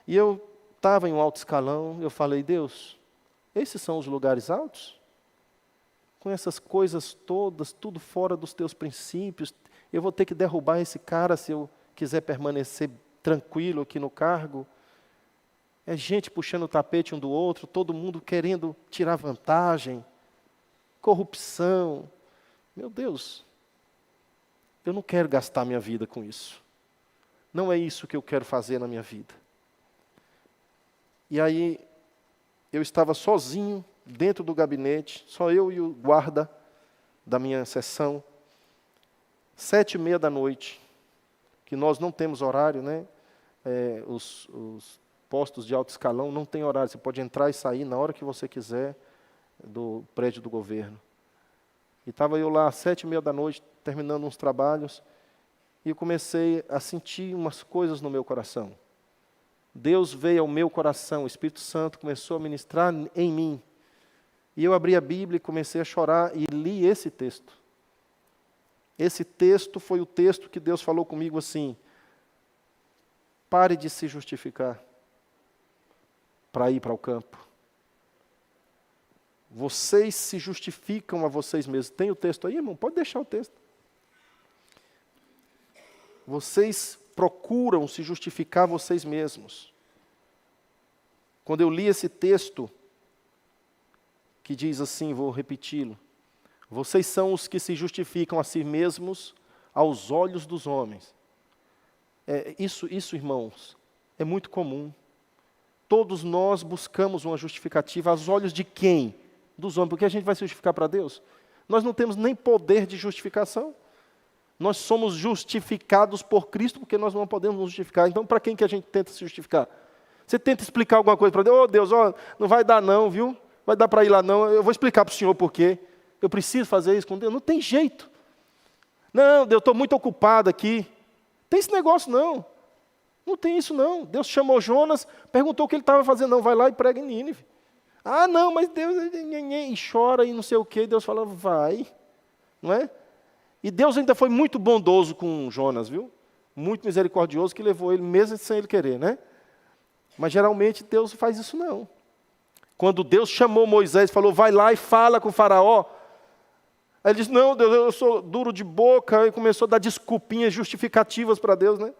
E eu estava em um alto escalão, eu falei, Deus, esses são os lugares altos? Com essas coisas todas, tudo fora dos teus princípios, eu vou ter que derrubar esse cara se eu quiser permanecer tranquilo aqui no cargo. É gente puxando o tapete um do outro, todo mundo querendo tirar vantagem, corrupção. Meu Deus, eu não quero gastar minha vida com isso. Não é isso que eu quero fazer na minha vida. E aí, eu estava sozinho, dentro do gabinete, só eu e o guarda da minha sessão, 7:30 da noite, que nós não temos horário, né? Os postos de alto escalão não tem horário, você pode entrar e sair na hora que você quiser do prédio do governo. E estava eu lá às 7:30 da noite, terminando uns trabalhos, e eu comecei a sentir umas coisas no meu coração. Deus veio ao meu coração, o Espírito Santo começou a ministrar em mim. E eu abri a Bíblia e comecei a chorar e li esse texto. Esse texto foi o texto que Deus falou comigo assim, pare de se justificar para ir para o campo. Vocês se justificam a vocês mesmos. Tem o texto aí, irmão? Pode deixar o texto. Vocês procuram se justificar a vocês mesmos. Quando eu li esse texto, que diz assim, vou repeti-lo. Vocês são os que se justificam a si mesmos aos olhos dos homens. Isso, irmãos, é muito comum. Todos nós buscamos uma justificativa aos olhos de quem? Dos homens. Porque a gente vai se justificar para Deus? Nós não temos nem poder de justificação. Nós somos justificados por Cristo porque nós não podemos nos justificar. Então, para quem que a gente tenta se justificar? Você tenta explicar alguma coisa para Deus? Deus, não vai dar não, viu? Vai dar para ir lá não. Eu vou explicar para o Senhor por quê. Eu preciso fazer isso com Deus. Não tem jeito. Não, Deus, estou muito ocupado aqui. Tem esse negócio não. Não tem isso não. Deus chamou Jonas, perguntou o que ele estava fazendo. Não, vai lá e prega em Nínive. Não, mas Deus... E chora e não sei o quê. Deus fala, vai. Não é? E Deus ainda foi muito bondoso com Jonas, viu? Muito misericordioso, que levou ele mesmo sem ele querer, né? Mas geralmente Deus não faz isso não. Quando Deus chamou Moisés e falou, vai lá e fala com o faraó. Aí ele disse, não, Deus, eu sou duro de boca. E começou a dar desculpinhas justificativas para Deus, né?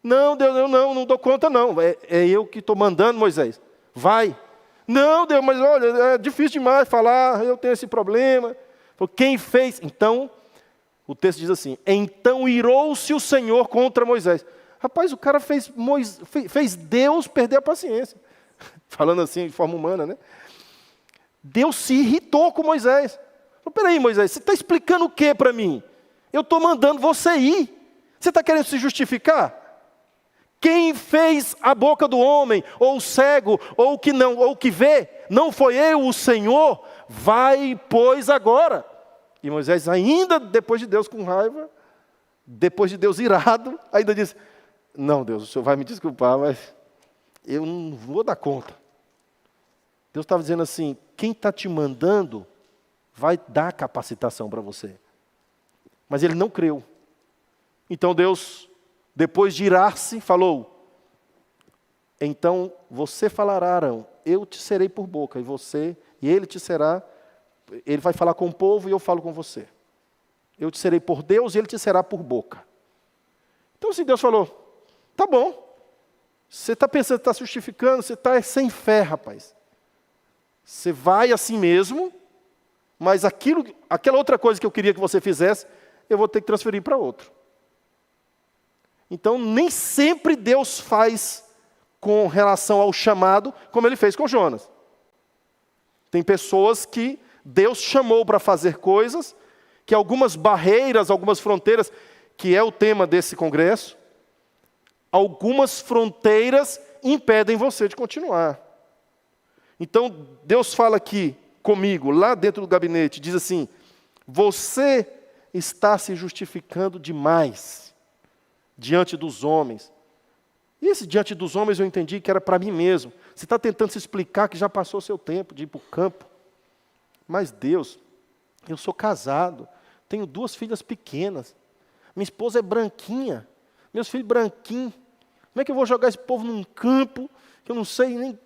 Não, Deus, eu não dou conta não. É eu que estou mandando, Moisés. Vai. Não, Deus, mas olha, é difícil demais falar, eu tenho esse problema. Quem fez? Então, o texto diz assim, então irou-se o Senhor contra Moisés. Rapaz, o cara fez Deus perder a paciência. Falando assim, de forma humana, né? Deus se irritou com Moisés. Falou, peraí, Moisés, você está explicando o que para mim? Eu estou mandando você ir. Você está querendo se justificar? Quem fez a boca do homem, ou o cego, ou o que não, ou o que vê, não foi eu, o Senhor? Vai, pois, agora. E Moisés, ainda depois de Deus com raiva, depois de Deus irado, ainda disse, não, Deus, o Senhor vai me desculpar, mas eu não vou dar conta. Deus estava dizendo assim, quem está te mandando vai dar capacitação para você. Mas ele não creu. Então Deus, depois de irar-se, falou, então você falará, Arão, eu te serei por boca, e ele te será, ele vai falar com o povo e eu falo com você. Eu te serei por Deus e ele te será por boca. Então assim, Deus falou, tá bom, você está pensando, está se justificando, você está sem fé, rapaz. Você vai assim mesmo, mas aquela outra coisa que eu queria que você fizesse, eu vou ter que transferir para outro. Então, nem sempre Deus faz com relação ao chamado, como ele fez com Jonas. Tem pessoas que Deus chamou para fazer coisas, que algumas barreiras, algumas fronteiras, que é o tema desse congresso, algumas fronteiras impedem você de continuar. Então, Deus fala aqui comigo, lá dentro do gabinete, diz assim, você está se justificando demais diante dos homens. E esse diante dos homens eu entendi que era para mim mesmo. Você está tentando se explicar que já passou o seu tempo de ir para o campo. Mas Deus, eu sou casado, tenho 2 filhas pequenas, minha esposa é branquinha, meus filhos branquinhos. Como é que eu vou jogar esse povo num campo que eu não sei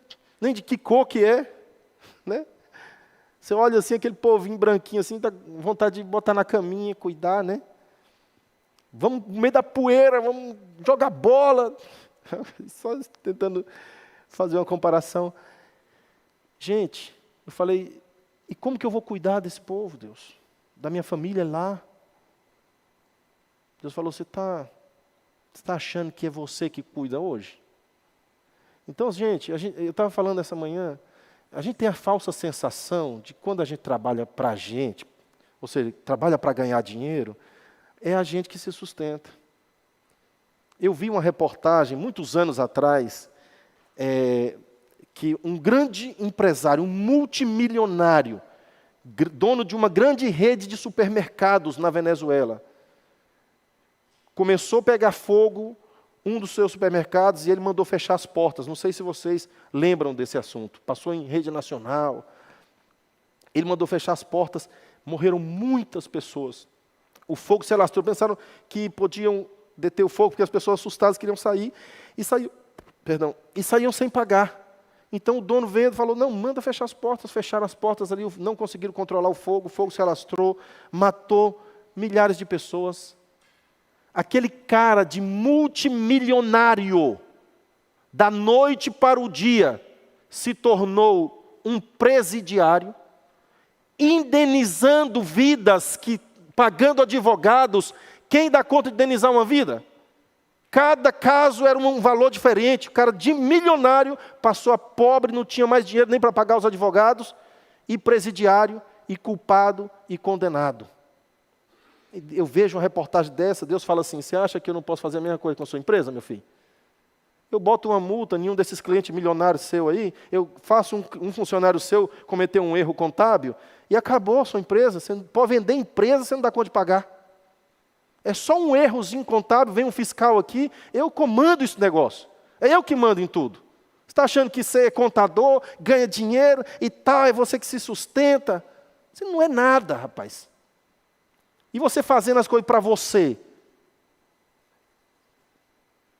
nem de que cor que é? Né? Você olha assim, aquele povinho branquinho assim, dá vontade de botar na caminha, cuidar, né? Vamos no meio da poeira, vamos jogar bola. Só tentando fazer uma comparação. Gente, eu falei, e como que eu vou cuidar desse povo, Deus? Da minha família lá? Deus falou, você está achando que é você que cuida hoje? Então, gente, eu estava falando essa manhã, a gente tem a falsa sensação de quando a gente trabalha para a gente, ou seja, trabalha para ganhar dinheiro, é a gente que se sustenta. Eu vi uma reportagem, muitos anos atrás, que um grande empresário, um multimilionário, dono de uma grande rede de supermercados na Venezuela, começou a pegar fogo um dos seus supermercados e ele mandou fechar as portas. Não sei se vocês lembram desse assunto. Passou em rede nacional. Ele mandou fechar as portas, morreram muitas pessoas. O fogo se alastrou, pensaram que podiam deter o fogo, porque as pessoas assustadas queriam sair, e saíam sem pagar. Então o dono veio e falou, não, manda fechar as portas. Fecharam as portas ali, não conseguiram controlar o fogo se alastrou, matou milhares de pessoas. Aquele cara de multimilionário, da noite para o dia, se tornou um presidiário, indenizando vidas, pagando advogados. Quem dá conta de indenizar uma vida? Cada caso era um valor diferente. O cara de milionário passou a pobre, não tinha mais dinheiro nem para pagar os advogados, e presidiário, e culpado, e condenado. Eu vejo uma reportagem dessa, Deus fala assim, você acha que eu não posso fazer a mesma coisa com a sua empresa, meu filho? Eu boto uma multa em um desses clientes milionários seu aí, eu faço um funcionário seu cometer um erro contábil, e acabou a sua empresa, você pode vender empresa, você não dá conta de pagar. É só um errozinho contábil, vem um fiscal aqui, eu comando esse negócio. É eu que mando em tudo. Você está achando que você é contador, ganha dinheiro e tal, é você que se sustenta? Você não é nada, rapaz. E você fazendo as coisas para você,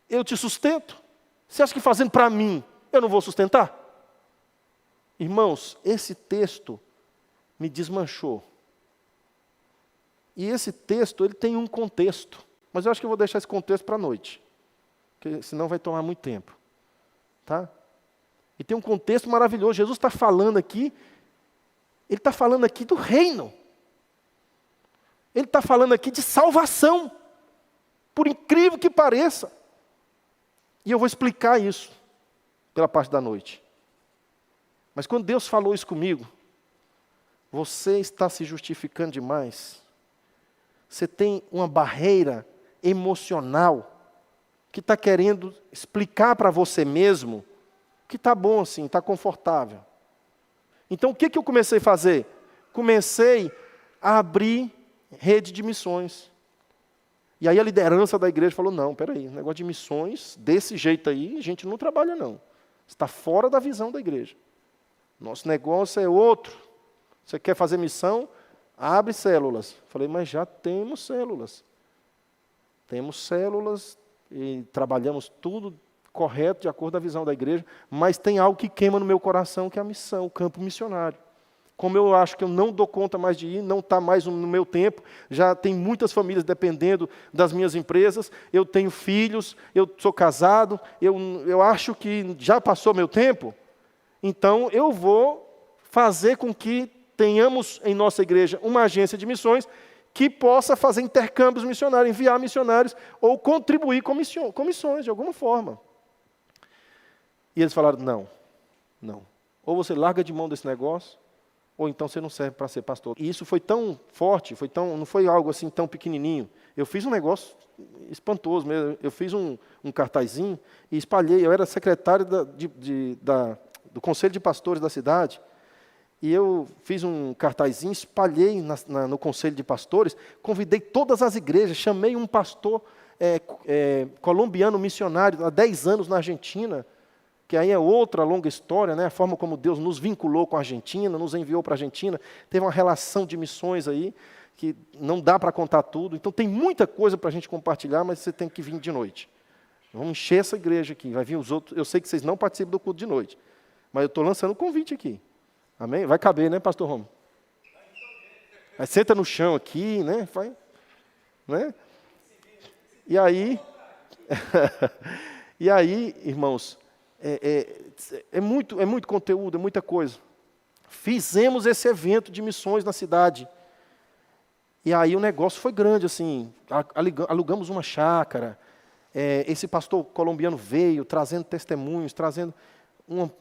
eu te sustento? Você acha que fazendo para mim, eu não vou sustentar? Irmãos, esse texto me desmanchou. E esse texto, ele tem um contexto. Mas eu acho que eu vou deixar esse contexto para a noite. Porque senão vai tomar muito tempo. Tá? E tem um contexto maravilhoso. Jesus está falando aqui, ele está falando aqui do reino. Ele está falando aqui de salvação, por incrível que pareça. E eu vou explicar isso pela parte da noite. Mas quando Deus falou isso comigo, Você está se justificando demais. Você tem uma barreira emocional que está querendo explicar para você mesmo que está bom assim, está confortável. Então, o que eu comecei a fazer? Comecei a abrir rede de missões. E aí a liderança da igreja falou, não, peraí, negócio de missões, desse jeito aí, a gente não trabalha não. Está fora da visão da igreja. Nosso negócio é outro. Você quer fazer missão? Abre células. Falei, mas já temos células. Temos células e trabalhamos tudo correto, de acordo com a visão da igreja, mas tem algo que queima no meu coração, que é a missão, o campo missionário. Como eu acho que eu não dou conta mais de ir, não está mais no meu tempo, já tem muitas famílias dependendo das minhas empresas, eu tenho filhos, eu sou casado, eu acho que já passou meu tempo, então eu vou fazer com que tenhamos em nossa igreja uma agência de missões que possa fazer intercâmbios missionários, enviar missionários ou contribuir com missões de alguma forma. E eles falaram, não. Ou você larga de mão desse negócio, ou então você não serve para ser pastor. E isso foi tão forte, não foi algo assim tão pequenininho. Eu fiz um negócio espantoso mesmo. Eu fiz um cartazinho e espalhei. Eu era secretário do Conselho de Pastores da cidade. E eu fiz um cartazinho, espalhei no Conselho de Pastores, convidei todas as igrejas, chamei um pastor colombiano missionário há 10 anos na Argentina, que aí é outra longa história, né? A forma como Deus nos vinculou com a Argentina, nos enviou para a Argentina, teve uma relação de missões aí, que não dá para contar tudo, então tem muita coisa para a gente compartilhar, mas você tem que vir de noite. Vamos encher essa igreja aqui, vai vir os outros, eu sei que vocês não participam do culto de noite, mas eu estou lançando o convite aqui. Amém? Vai caber, né, pastor Romo? Aí senta no chão aqui, né? Vai, né? E aí, irmãos, é muito conteúdo, é muita coisa. Fizemos esse evento de missões na cidade. E aí o negócio foi grande, assim, alugamos uma chácara, esse pastor colombiano veio, trazendo testemunhos, trazendo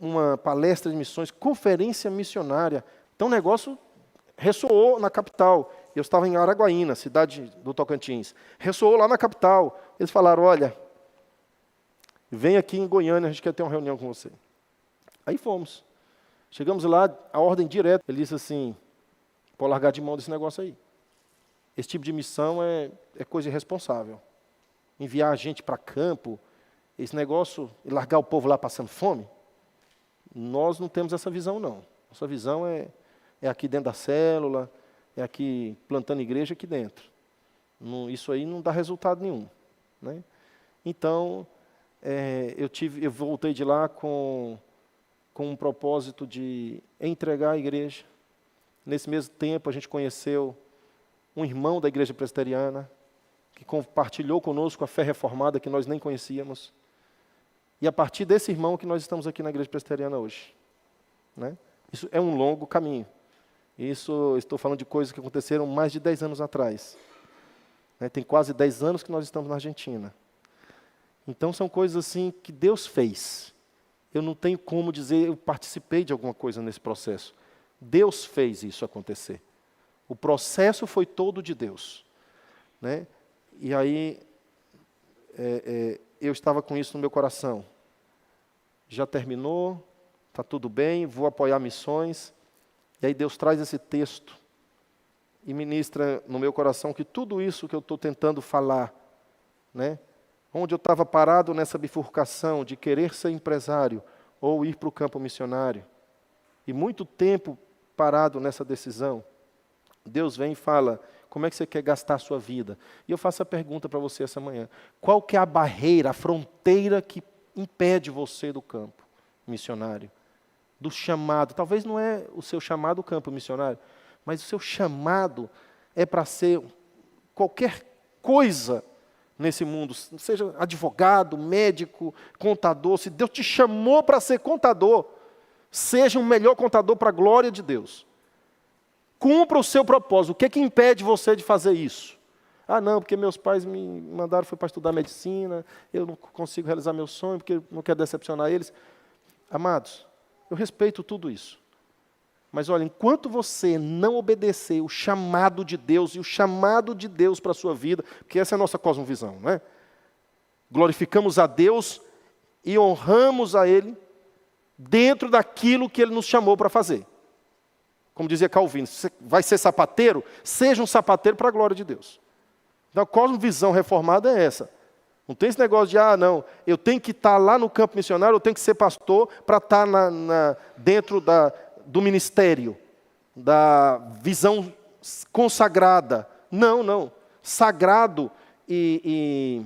uma palestra de missões, conferência missionária. Então o negócio ressoou na capital. Eu estava em Araguaína, cidade do Tocantins. Ressoou lá na capital. Eles falaram, olha, vem aqui em Goiânia, a gente quer ter uma reunião com você. Aí fomos. Chegamos lá, a ordem direta. Ele disse assim, pode largar de mão desse negócio aí. Esse tipo de missão é coisa irresponsável. Enviar a gente para campo, esse negócio, e largar o povo lá passando fome, nós não temos essa visão, não. Nossa visão é aqui dentro da célula, é aqui plantando igreja aqui dentro. Isso aí não dá resultado nenhum, né? Então, eu voltei de lá com um propósito de entregar a igreja. Nesse mesmo tempo, a gente conheceu um irmão da igreja presbiteriana, que compartilhou conosco a fé reformada que nós nem conhecíamos. E a partir desse irmão que nós estamos aqui na igreja presbiteriana hoje, né? Isso é um longo caminho. Isso, estou falando de coisas que aconteceram mais de 10 anos atrás. Né? Tem quase 10 anos que nós estamos na Argentina. Então, são coisas assim que Deus fez. Eu não tenho como dizer, eu participei de alguma coisa nesse processo. Deus fez isso acontecer. O processo foi todo de Deus. Né? E aí, eu estava com isso no meu coração. Já terminou, está tudo bem, vou apoiar missões. E aí Deus traz esse texto e ministra no meu coração que tudo isso que eu estou tentando falar, né, onde eu estava parado nessa bifurcação de querer ser empresário ou ir para o campo missionário, e muito tempo parado nessa decisão, Deus vem e fala, como é que você quer gastar a sua vida? E eu faço a pergunta para você essa manhã, qual que é a barreira, a fronteira que impede você do campo missionário? Do chamado, talvez não é o seu chamado o campo missionário, mas o seu chamado é para ser qualquer coisa nesse mundo, seja advogado, médico, contador. Se Deus te chamou para ser contador, seja um melhor contador para a glória de Deus. Cumpra o seu propósito. O que é que impede você de fazer isso? Ah, não, porque meus pais me mandaram para estudar medicina, eu não consigo realizar meu sonho, porque não quero decepcionar eles. Amados, eu respeito tudo isso. Mas olha, enquanto você não obedecer o chamado de Deus e o chamado de Deus para a sua vida, porque essa é a nossa cosmovisão, não é? Glorificamos a Deus e honramos a Ele dentro daquilo que Ele nos chamou para fazer. Como dizia Calvino, você vai ser sapateiro? Seja um sapateiro para a glória de Deus. Então a cosmovisão reformada é essa. Não tem esse negócio de, não, eu tenho que estar lá no campo missionário, eu tenho que ser pastor para estar dentro do ministério, da visão consagrada. Não, não. Sagrado e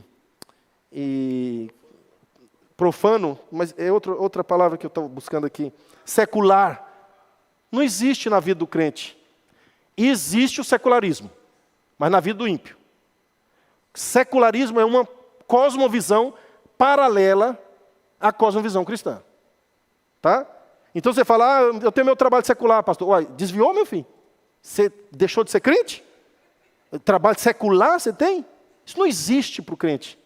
profano, mas é outra palavra que eu estou buscando aqui. Secular. Não existe na vida do crente. Existe o secularismo, mas na vida do ímpio. Secularismo é uma cosmovisão paralela à cosmovisão cristã. Tá? Então você fala, eu tenho meu trabalho secular, pastor. Uai, desviou, meu filho? Você deixou de ser crente? Trabalho secular você tem? Isso não existe para o crente.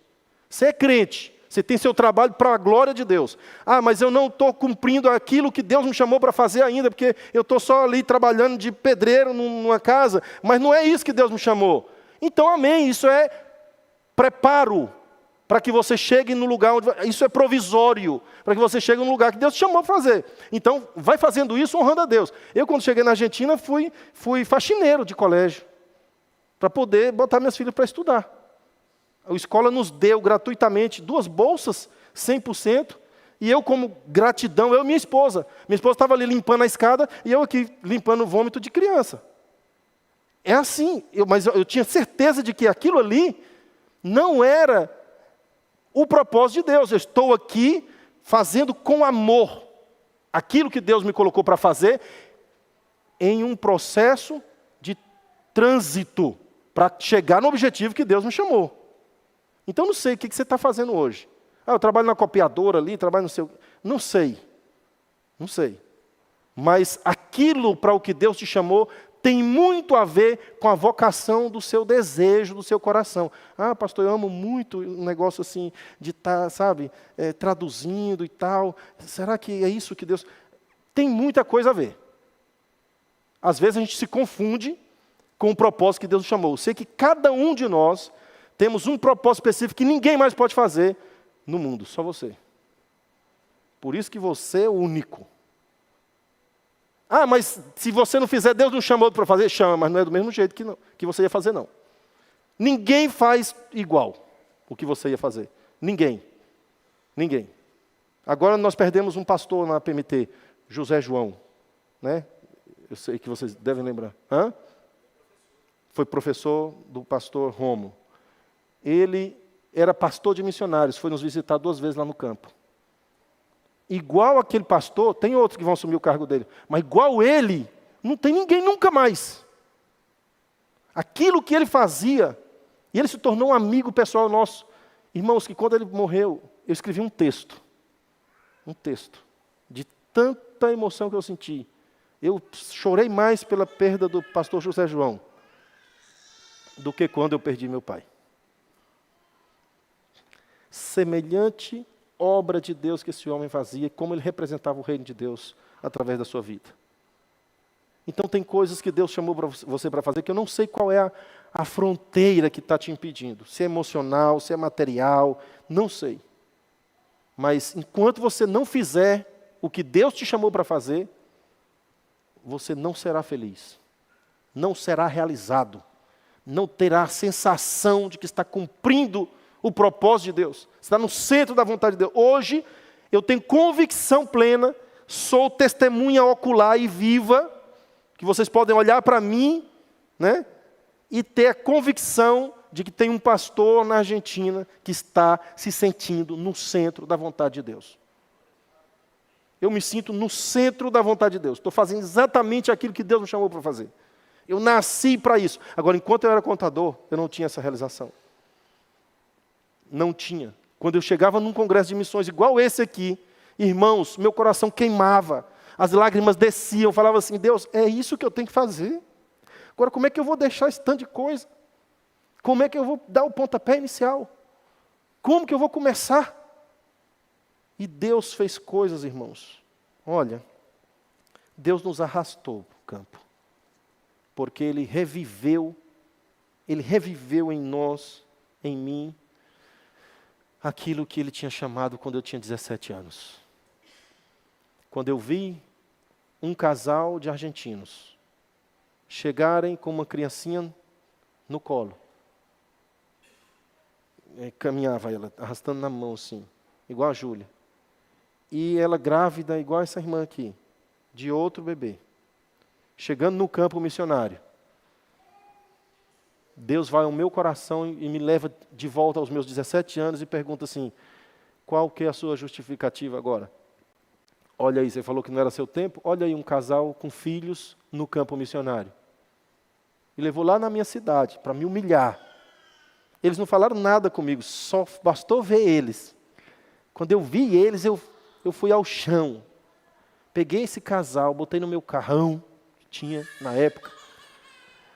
Você é crente. Você tem seu trabalho para a glória de Deus. Mas eu não estou cumprindo aquilo que Deus me chamou para fazer ainda, porque eu estou só ali trabalhando de pedreiro numa casa. Mas não é isso que Deus me chamou. Então, amém. Isso é preparo para que você chegue no lugar onde... Isso é provisório, para que você chegue no lugar que Deus te chamou para fazer. Então, vai fazendo isso honrando a Deus. Eu, quando cheguei na Argentina, fui faxineiro de colégio, para poder botar minhas filhas para estudar. A escola nos deu gratuitamente 2 bolsas, 100%, e eu, como gratidão, eu e minha esposa. Minha esposa estava ali limpando a escada, e eu aqui limpando o vômito de criança. É assim, mas eu tinha certeza de que aquilo ali não era o propósito de Deus. Eu estou aqui fazendo com amor aquilo que Deus me colocou para fazer, em um processo de trânsito, para chegar no objetivo que Deus me chamou. Então, não sei o que você está fazendo hoje. Eu trabalho na copiadora ali, trabalho no seu... Não sei. Mas aquilo para o que Deus te chamou tem muito a ver com a vocação do seu desejo, do seu coração. Pastor, eu amo muito um negócio assim, de estar, traduzindo e tal. Será que é isso que Deus... Tem muita coisa a ver. Às vezes a gente se confunde com o propósito que Deus nos chamou. Eu sei que cada um de nós temos um propósito específico que ninguém mais pode fazer no mundo, só você. Por isso que você é o único. Mas se você não fizer, Deus não chamou para fazer? Chama, mas não é do mesmo jeito que você ia fazer, não. Ninguém faz igual o que você ia fazer. Ninguém. Agora nós perdemos um pastor na PMT, José João. Né? Eu sei que vocês devem lembrar. Foi professor do pastor Romo. Ele era pastor de missionários, foi nos visitar 2 vezes lá no campo. Igual aquele pastor, tem outros que vão assumir o cargo dele, mas igual ele, não tem ninguém nunca mais. Aquilo que ele fazia, e ele se tornou um amigo pessoal nosso. Irmãos, que quando ele morreu, eu escrevi um texto, de tanta emoção que eu senti. Eu chorei mais pela perda do pastor José João, do que quando eu perdi meu pai. Semelhante obra de Deus que esse homem fazia, como ele representava o reino de Deus através da sua vida. Então tem coisas que Deus chamou você para fazer que eu não sei qual é a fronteira que está te impedindo. Se é emocional, se é material, não sei. Mas enquanto você não fizer o que Deus te chamou para fazer, você não será feliz, não será realizado, não terá a sensação de que está cumprindo o propósito de Deus. Está no centro da vontade de Deus. Hoje, eu tenho convicção plena, sou testemunha ocular e viva, que vocês podem olhar para mim, né, e ter a convicção de que tem um pastor na Argentina que está se sentindo no centro da vontade de Deus. Eu me sinto no centro da vontade de Deus. Estou fazendo exatamente aquilo que Deus me chamou para fazer. Eu nasci para isso. Agora, enquanto eu era contador, eu não tinha essa realização. Não tinha. Quando eu chegava num congresso de missões igual esse aqui, irmãos, meu coração queimava, as lágrimas desciam, eu falava assim, Deus, é isso que eu tenho que fazer? Agora, como é que eu vou deixar esse tanto de coisa? Como é que eu vou dar o pontapé inicial? Como que eu vou começar? E Deus fez coisas, irmãos. Olha, Deus nos arrastou para o campo, porque Ele reviveu em nós, em mim, aquilo que Ele tinha chamado quando eu tinha 17 anos. Quando eu vi um casal de argentinos chegarem com uma criancinha no colo, caminhava ela, arrastando na mão assim, igual a Júlia, e ela grávida, igual essa irmã aqui, de outro bebê, chegando no campo missionário, Deus vai ao meu coração e me leva de volta aos meus 17 anos e pergunta assim, qual que é a sua justificativa agora? Olha aí, você falou que não era seu tempo, olha aí um casal com filhos no campo missionário. E levou lá na minha cidade, para me humilhar. Eles não falaram nada comigo, só bastou ver eles. Quando eu vi eles, eu fui ao chão. Peguei esse casal, botei no meu carrão, que tinha na época.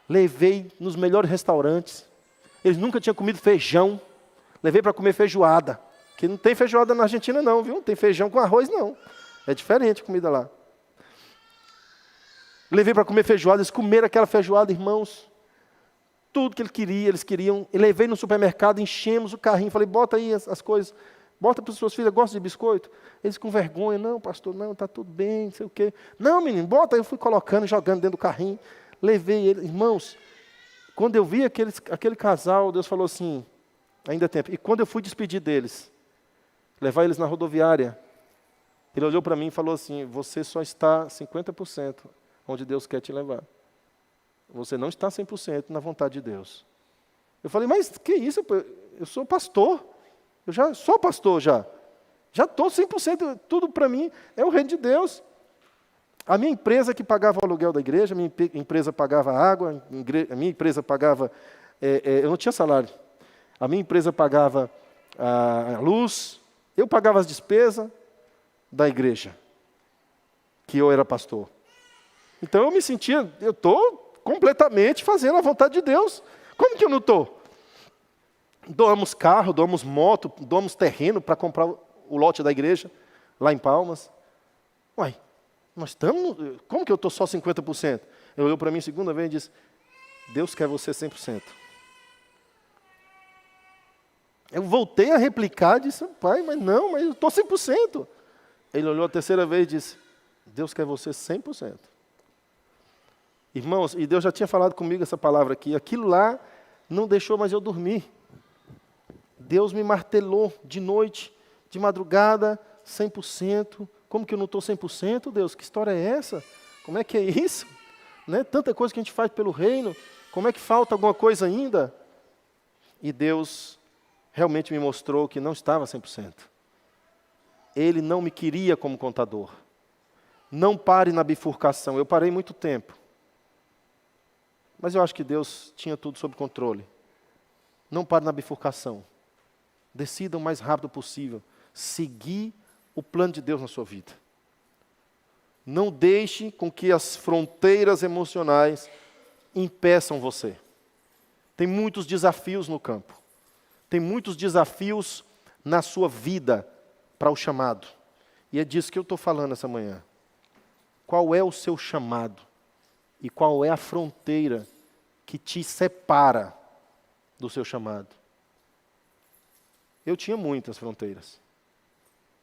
Levei nos melhores restaurantes. Eles nunca tinham comido feijão. Levei para comer feijoada. Que não tem feijoada na Argentina não, viu? Não tem feijão com arroz não. É diferente a comida lá. Levei para comer feijoada, eles comeram aquela feijoada, irmãos. Tudo que eles queriam. E levei no supermercado, enchemos o carrinho. Falei, bota aí as coisas. Bota para as suas filhas, gostam de biscoito? Eles com vergonha, não, pastor, não, está tudo bem, não sei o quê. Não, menino, bota. Aí eu fui colocando, jogando dentro do carrinho. Levei eles. Irmãos, quando eu vi aquele casal, Deus falou assim, ainda tem tempo. E quando eu fui despedir deles, levar eles na rodoviária, Ele olhou para mim e falou assim, você só está 50% onde Deus quer te levar. Você não está 100% na vontade de Deus. Eu falei, mas que isso? Eu sou pastor. Eu já sou pastor já. Já estou 100%, tudo para mim é o reino de Deus. A minha empresa que pagava o aluguel da igreja, a minha empresa pagava água, a minha empresa pagava... eu não tinha salário. A minha empresa pagava a luz, eu pagava as despesas da igreja, que eu era pastor. Então eu me sentia, eu estou completamente fazendo a vontade de Deus. Como que eu não estou? Doamos carro, doamos moto, doamos terreno para comprar o lote da igreja, lá em Palmas. Uai, nós estamos... Como que eu estou só 50%? Ele olhou para mim a segunda vez e disse, Deus quer você 100%. Eu voltei a replicar e disse, pai, mas eu estou 100%. Ele olhou a terceira vez e disse, Deus quer você 100%. Irmãos, e Deus já tinha falado comigo essa palavra aqui, aquilo lá não deixou mais eu dormir. Deus me martelou de noite, de madrugada, 100%. Como que eu não estou 100%, Deus? Que história é essa? Como é que é isso? Né? Tanta coisa que a gente faz pelo reino, como é que falta alguma coisa ainda? E Deus realmente me mostrou que não estava 100%. Ele não me queria como contador. Não pare na bifurcação. Eu parei muito tempo. Mas eu acho que Deus tinha tudo sob controle. Não pare na bifurcação. Decida o mais rápido possível. Seguir o plano de Deus na sua vida. Não deixe com que as fronteiras emocionais impeçam você. Tem muitos desafios no campo. Tem muitos desafios na sua vida para o chamado. E é disso que eu estou falando essa manhã. Qual é o seu chamado? E qual é a fronteira que te separa do seu chamado? Eu tinha muitas fronteiras.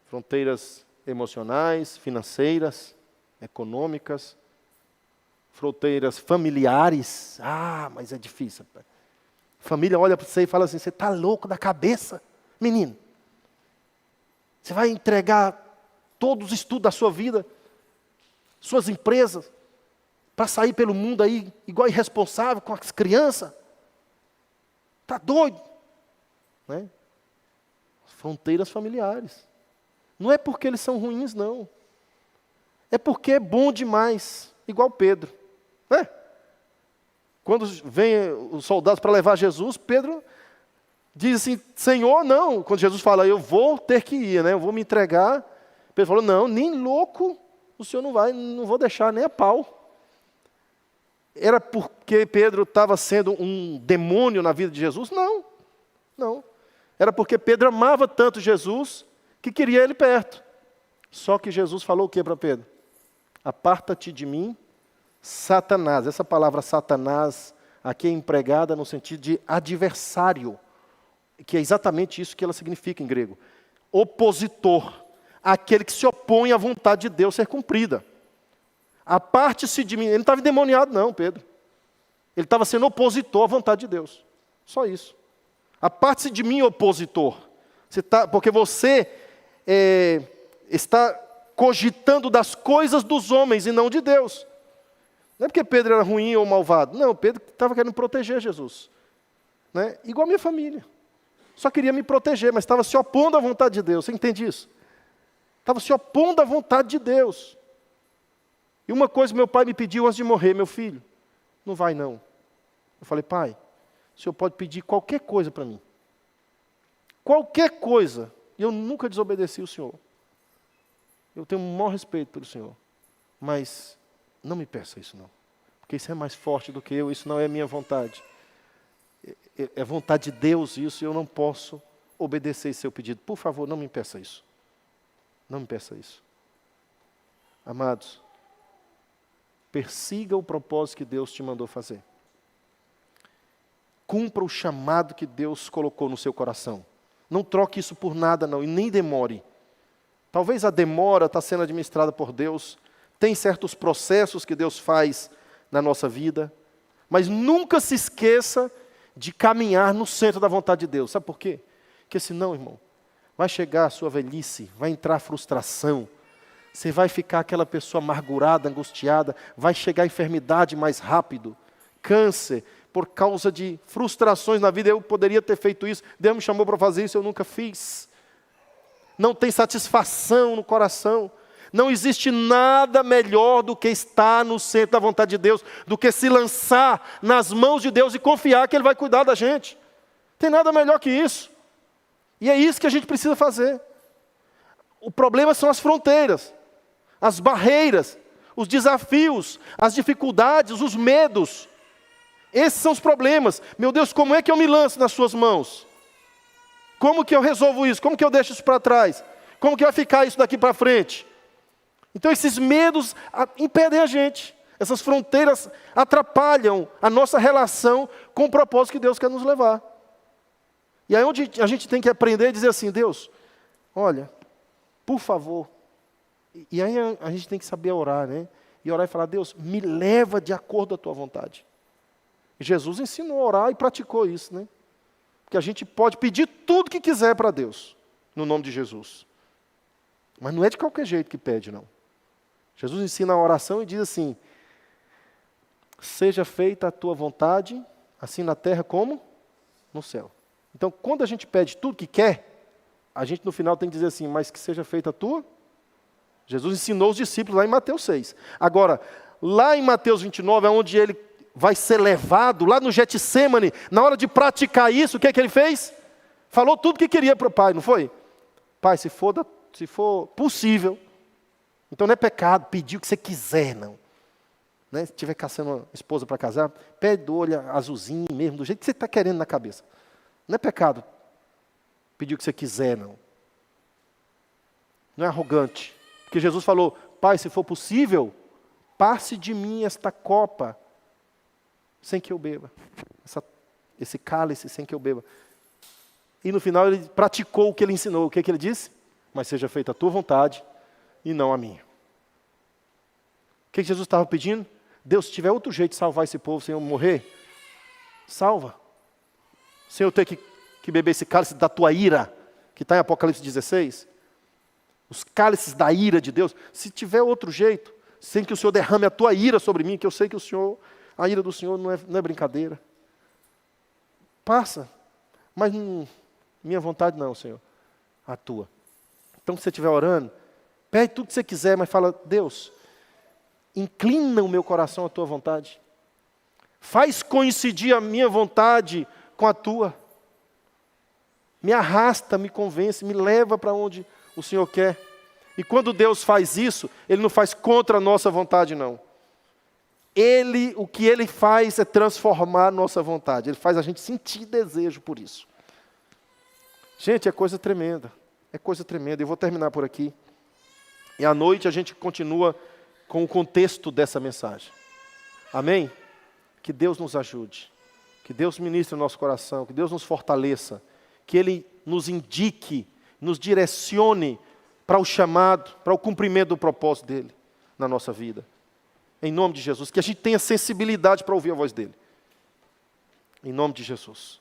Fronteiras emocionais, financeiras, econômicas, fronteiras familiares. Ah, mas é difícil. Família olha para você e fala assim, você está louco da cabeça, menino? Você vai entregar todos os estudos da sua vida, suas empresas, para sair pelo mundo aí igual irresponsável com as crianças? Está doido? Né? Fronteiras familiares. Não é porque eles são ruins, não. É porque é bom demais, igual Pedro. Né? Quando vem os soldados para levar Jesus, Pedro diz assim, Senhor, não. Quando Jesus fala, eu vou ter que ir, né? Eu vou me entregar. Pedro falou, não, nem louco, o Senhor não vai, não vou deixar nem a pau. Era porque Pedro estava sendo um demônio na vida de Jesus? Não, não. Era porque Pedro amava tanto Jesus que queria ele perto. Só que Jesus falou o que para Pedro? Aparta-te de mim, Satanás. Essa palavra Satanás aqui é empregada no sentido de adversário, que é exatamente isso que ela significa em grego. Opositor, aquele que se opõe à vontade de Deus ser cumprida. Aparte-se de mim. Ele não estava endemoniado não, Pedro. Ele estava sendo opositor à vontade de Deus. Só isso. Aparte-se de mim, opositor. Porque você está cogitando das coisas dos homens e não de Deus. Não é porque Pedro era ruim ou malvado. Não, Pedro estava querendo proteger Jesus. Né? Igual a minha família. Só queria me proteger, mas estava se opondo à vontade de Deus. Você entende isso? Estava se opondo à vontade de Deus. E uma coisa meu pai me pediu antes de morrer: meu filho, não vai não. Eu falei: pai, o senhor pode pedir qualquer coisa para mim. Qualquer coisa. E eu nunca desobedeci o senhor. Eu tenho o maior respeito pelo senhor. Mas não me peça isso não. Porque isso é mais forte do que eu, isso não é minha vontade. É vontade de Deus isso, e eu não posso obedecer esse seu pedido. Por favor, não me peça isso. Não me peça isso. Amados, persiga o propósito que Deus te mandou fazer. Cumpra o chamado que Deus colocou no seu coração. Não troque isso por nada não, e nem demore. Talvez a demora está sendo administrada por Deus. Tem certos processos que Deus faz na nossa vida. Mas nunca se esqueça de caminhar no centro da vontade de Deus. Sabe por quê? Porque senão, irmão, vai chegar a sua velhice, vai entrar a frustração. Você vai ficar aquela pessoa amargurada, angustiada. Vai chegar a enfermidade mais rápido. Câncer, por causa de frustrações na vida. Eu poderia ter feito isso. Deus me chamou para fazer isso, eu nunca fiz. Não tem satisfação no coração. Não existe nada melhor do que estar no centro da vontade de Deus, do que se lançar nas mãos de Deus e confiar que Ele vai cuidar da gente. Tem nada melhor que isso. E é isso que a gente precisa fazer. O problema são as fronteiras, as barreiras, os desafios, as dificuldades, os medos. Esses são os problemas. Meu Deus, como é que eu me lanço nas suas mãos? Como que eu resolvo isso? Como que eu deixo isso para trás? Como que vai ficar isso daqui para frente? Então esses medos impedem a gente. Essas fronteiras atrapalham a nossa relação com o propósito que Deus quer nos levar. E aí onde a gente tem que aprender a dizer assim: Deus, olha, por favor. E aí a gente tem que saber orar, né? E orar e falar: Deus, me leva de acordo com a tua vontade. E Jesus ensinou a orar e praticou isso, né? Porque a gente pode pedir tudo que quiser para Deus, no nome de Jesus. Mas não é de qualquer jeito que pede, não. Jesus ensina a oração e diz assim: seja feita a tua vontade, assim na terra como no céu. Então, quando a gente pede tudo que quer, a gente no final tem que dizer assim: mas que seja feita a tua. Jesus ensinou os discípulos lá em Mateus 6. Agora, lá em Mateus 29, é onde ele vai ser levado, lá no Getsêmani, na hora de praticar isso, o que é que ele fez? Falou tudo que queria para o Pai, não foi? Pai, se for possível. Então não é pecado pedir o que você quiser, não. Né? Se estiver caçando uma esposa para casar, pede do olho azulzinho mesmo, do jeito que você está querendo na cabeça. Não é pecado pedir o que você quiser, não. Não é arrogante. Porque Jesus falou: Pai, se for possível, passe de mim esta copa sem que eu beba. Esse cálice sem que eu beba. E no final ele praticou o que ele ensinou. O que ele disse? Mas seja feita a tua vontade e não a minha. O que Jesus estava pedindo? Deus, se tiver outro jeito de salvar esse povo sem eu morrer, salva. Sem eu ter que beber esse cálice da tua ira, que está em Apocalipse 16. Os cálices da ira de Deus. Se tiver outro jeito, sem que o Senhor derrame a tua ira sobre mim, que eu sei que a ira do Senhor não é brincadeira. Passa. Mas minha vontade não, Senhor. A tua. Então, se você estiver orando, pede tudo que você quiser, mas fala: Deus, inclina o meu coração à tua vontade. Faz coincidir a minha vontade com a tua. Me arrasta, me convence, me leva para onde o Senhor quer. E quando Deus faz isso, Ele não faz contra a nossa vontade, não. O que Ele faz é transformar a nossa vontade. Ele faz a gente sentir desejo por isso. Gente, é coisa tremenda. É coisa tremenda. Eu vou terminar por aqui. E à noite a gente continua com o contexto dessa mensagem. Amém? Que Deus nos ajude, que Deus ministre no nosso coração, que Deus nos fortaleça, que Ele nos indique, nos direcione para o chamado, para o cumprimento do propósito dEle na nossa vida. Em nome de Jesus, que a gente tenha sensibilidade para ouvir a voz dEle. Em nome de Jesus.